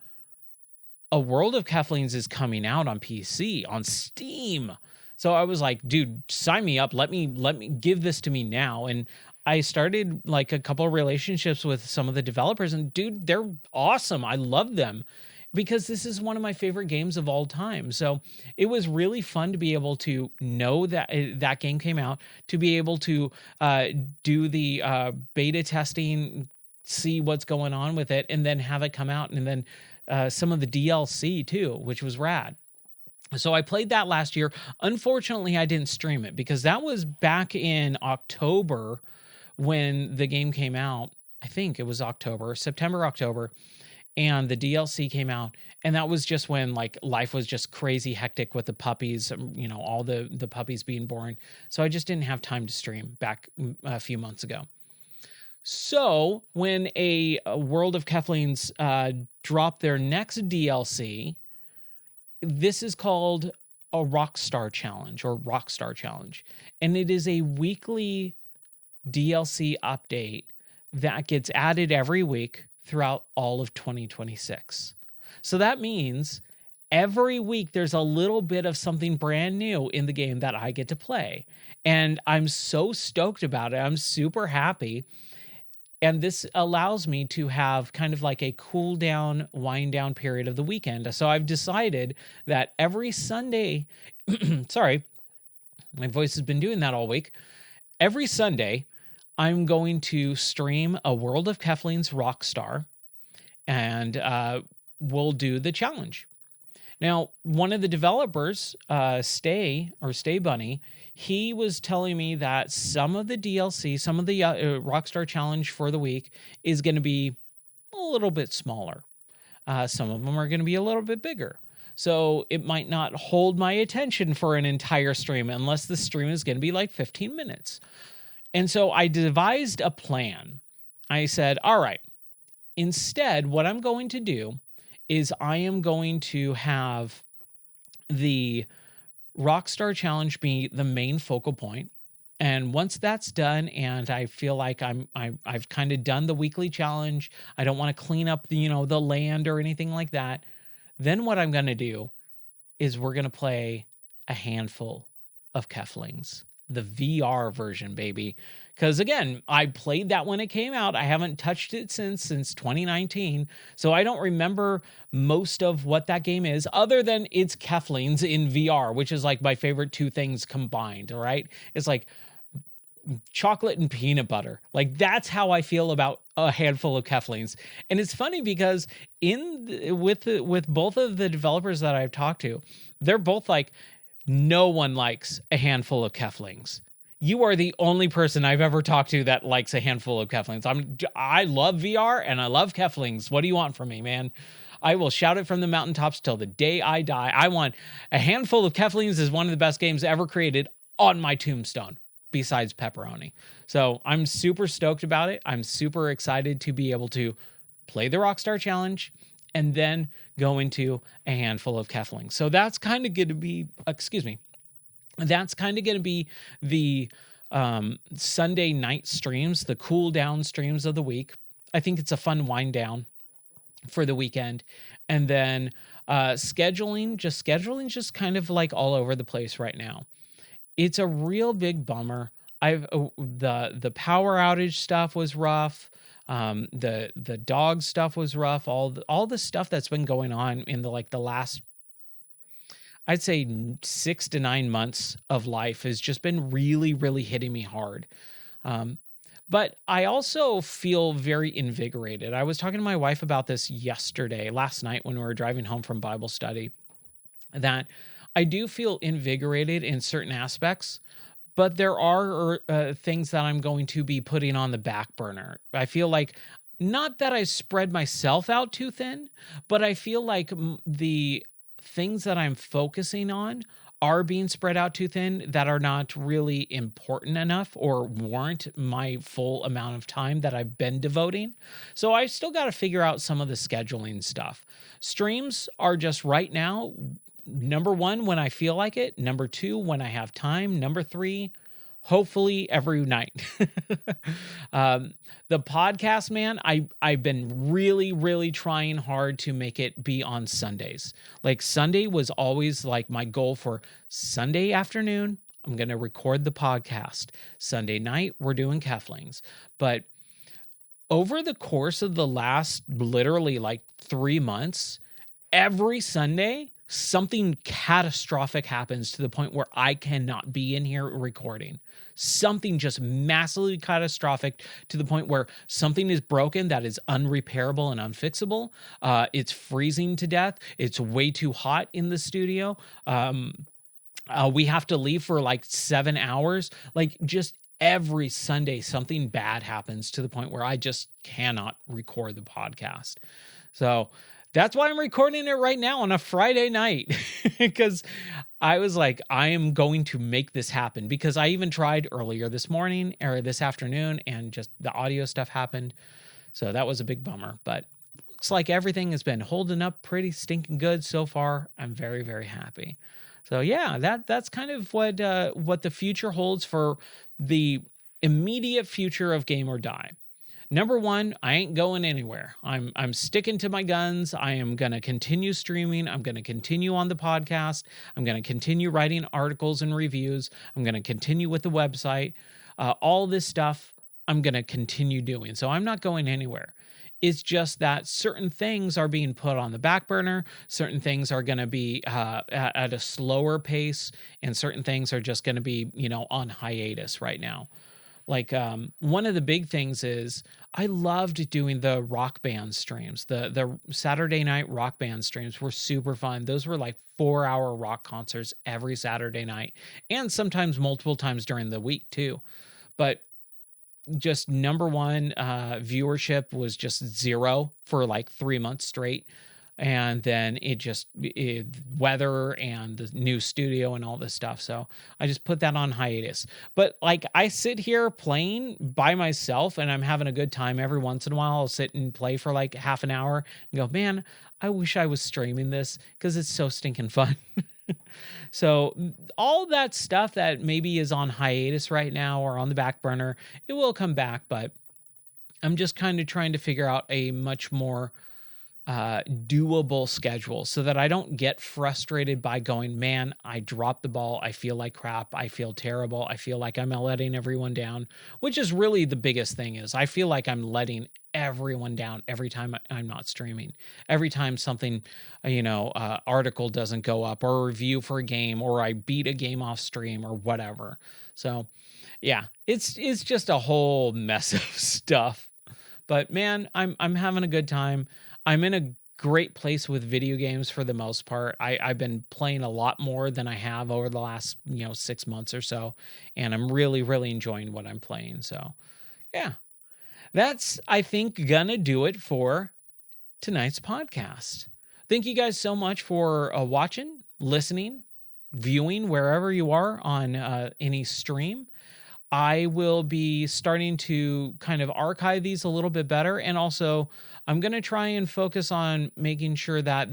a World of Keflings is coming out on PC on Steam. So I was like, dude, sign me up. Let me give this to me now. And I started like a couple of relationships with some of the developers, and dude, they're awesome. I love them because this is one of my favorite games of all time. So it was really fun to be able to know that that game came out, to be able to do the beta testing, see what's going on with it, and then have it come out, and then some of the DLC too, which was rad. So I played that last year. Unfortunately, I didn't stream it because that was back in October when the game came out. I think it was September, October, and the DLC came out. And that was just when like life was just crazy hectic with the puppies, all the puppies being born. So I just didn't have time to stream back a few months ago. So when a World of Keflings dropped their next DLC, this is called a Rockstar Challenge or Rockstar Challenge. And it is a weekly DLC update that gets added every week throughout all of 2026. So that means every week there's a little bit of something brand new in the game that I get to play. And I'm so stoked about it. I'm super happy. And this allows me to have kind of like a cool down, wind down period of the weekend. So I've decided that every Sunday, sorry, my voice has been doing that all week. Every Sunday, I'm going to stream a World of Keflings Rockstar, and we'll do the challenge. Now, one of the developers, Stay Bunny, he was telling me that some of the DLC, some of the Rockstar Challenge for the week is going to be a little bit smaller. Some of them are going to be a little bit bigger. So it might not hold my attention for an entire stream unless the stream is going to be like 15 minutes. And so I devised a plan. I said, all right, instead, what I'm going to do is I am going to have the Rockstar Challenge be the main focal point. And once that's done, and I feel like I've kind of done the weekly challenge, I don't want to clean up the land or anything like that. Then what I'm going to do is we're going to play a handful of Keflings, the VR version, baby. Because again, I played that when it came out. I haven't touched it since 2019. So I don't remember most of what that game is other than it's Keflings in VR, which is like my favorite two things combined, all right? It's like chocolate and peanut butter. Like that's how I feel about a handful of Keflings. And it's funny because with both of the developers that I've talked to, they're both like, no one likes a handful of Keflings. You are the only person I've ever talked to that likes a handful of Keflings. I love VR and I love Keflings. What do you want from me, man? I will shout it from the mountaintops till the day I die. I want a handful of Keflings is one of the best games ever created on my tombstone, besides Pepperoni. So I'm super stoked about it. I'm super excited to be able to play the Rockstar Challenge and then go into a handful of Keflings. So that's kind of going to be, that's kind of going to be the Sunday night streams, the cool down streams of the week. I think it's a fun wind down for the weekend. And then scheduling just kind of like all over the place right now. It's a real big bummer. The power outage stuff was rough. The dog stuff was rough. All the stuff that's been going on in the last, I'd say 6 to 9 months of life has just been really, really hitting me hard. Um, but I also feel very invigorated. I was talking to my wife about this last night when we were driving home from Bible study, that I do feel invigorated in certain aspects, but there are things that I'm going to be putting on the back burner. I feel like, not that I spread myself out too thin, but I feel like the things that I'm focusing on are being spread out too thin, that are not really important enough or warrant my full amount of time that I've been devoting. So I still got to figure out some of the scheduling stuff. Streams are just right now, number one, when I feel like it. Number two, when I have time. Number three, hopefully every night. um, the podcast, man, I've been really, really trying hard to make it be on Sundays. Like, Sunday was always like my goal for Sunday afternoon. I'm going to record the podcast. Sunday night, we're doing Keflings. But over the course of the last literally like 3 months, every Sunday, something catastrophic happens to the point where I cannot be in here recording. Something just massively catastrophic to the point where something is broken that is unrepairable and unfixable. It's freezing to death. It's way too hot in the studio. We have to leave for like 7 hours. Like, just every Sunday, something bad happens to the point where I just cannot record the podcast. So that's why I'm recording it right now on a Friday night, because I was like, I am going to make this happen, because I even tried earlier this morning or this afternoon and just the audio stuff happened. So that was a big bummer, but looks like everything has been holding up pretty stinking good so far. I'm very, very happy. So yeah, that's kind of what the future holds for the immediate future of Game or Die. Number one, I ain't going anywhere. I'm sticking to my guns. I am going to continue streaming. I'm going to continue on the podcast. I'm going to continue writing articles and reviews. I'm going to continue with the website. All this stuff I'm going to continue doing. So I'm not going anywhere. It's just that certain things are being put on the back burner. Certain things are going to be at a slower pace, and certain things are just going to be, on hiatus right now. Like, one of the big things is I loved doing the rock band streams. The Saturday night rock band streams were super fun. Those were like 4-hour rock concerts every Saturday night, and sometimes multiple times during the week too. But just number one, viewership was just zero for like 3 months straight. And then weather and the new studio and all this stuff. So I just put that on hiatus. But like, I sit here playing by myself and I'm having a good time. Every once in a while, I'll sit and play for like half an hour and go, man, I wish I was streaming this, because it's so stinking fun. So all that stuff that maybe is on hiatus right now or on the back burner, it will come back. But I'm just kind of trying to figure out a much more doable schedule, so that I don't get frustrated by going, man, I dropped the ball. I feel like crap. I feel terrible. I feel like I'm letting everyone down, which is really the biggest thing. Is I feel like I'm letting everyone down every time I'm not streaming. Every time something, article doesn't go up, or a review for a game, or I beat a game off stream or whatever. So yeah, it's just a whole mess of stuff. But man, I'm having a good time. I'm in a great place with video games for the most part. I've been playing a lot more than I have over the last 6 months or so, and I'm really, really enjoying what I'm playing. So yeah, that's, I think, gonna do it for tonight's podcast. Thank you guys so much for watching, listening, viewing, wherever you are on any stream. I will be starting to kind of archive these a little bit better. And also, I'm going to try and focus on making sure that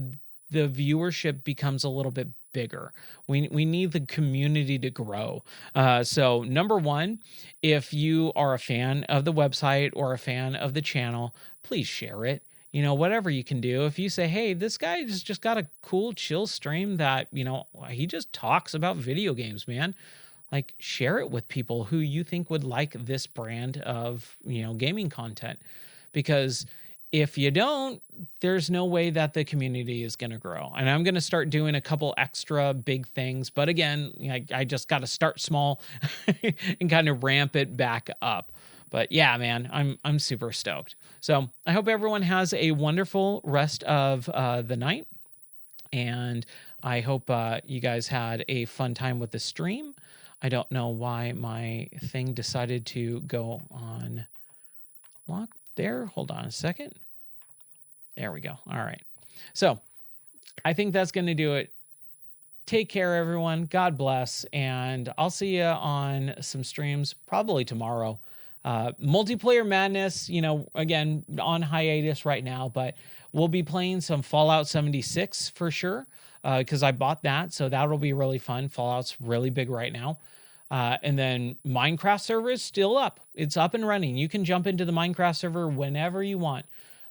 the viewership becomes a little bit bigger. We need the community to grow. So number one, if you are a fan of the website or a fan of the channel, please share it. Whatever you can do. If you say, hey, this guy just got a cool, chill stream that, he just talks about video games, man. Like, share it with people who you think would like this brand of, gaming content. because if you don't, there's no way that the community is going to grow. And I'm going to start doing a couple extra big things. But again, I just got to start small and kind of ramp it back up. But yeah, man, I'm super stoked. So I hope everyone has a wonderful rest of the night. And I hope you guys had a fun time with the stream. I don't know why my thing decided to go on lock there. Hold on a second. There we go. All right. So I think that's going to do it. Take care, everyone. God bless. And I'll see you on some streams probably tomorrow. Multiplayer Madness, again, on hiatus right now, but we'll be playing some Fallout 76 for sure, because I bought that. So that'll be really fun. Fallout's really big right now. And then Minecraft server is still up. It's up and running. You can jump into the Minecraft server whenever you want.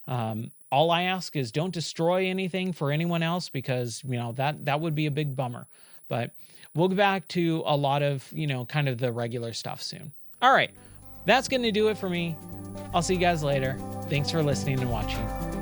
All I ask is don't destroy anything for anyone else, because, that would be a big bummer. But we'll get back to a lot of, kind of the regular stuff soon. All right. That's going to do it for me. I'll see you guys later. Thanks for listening and watching.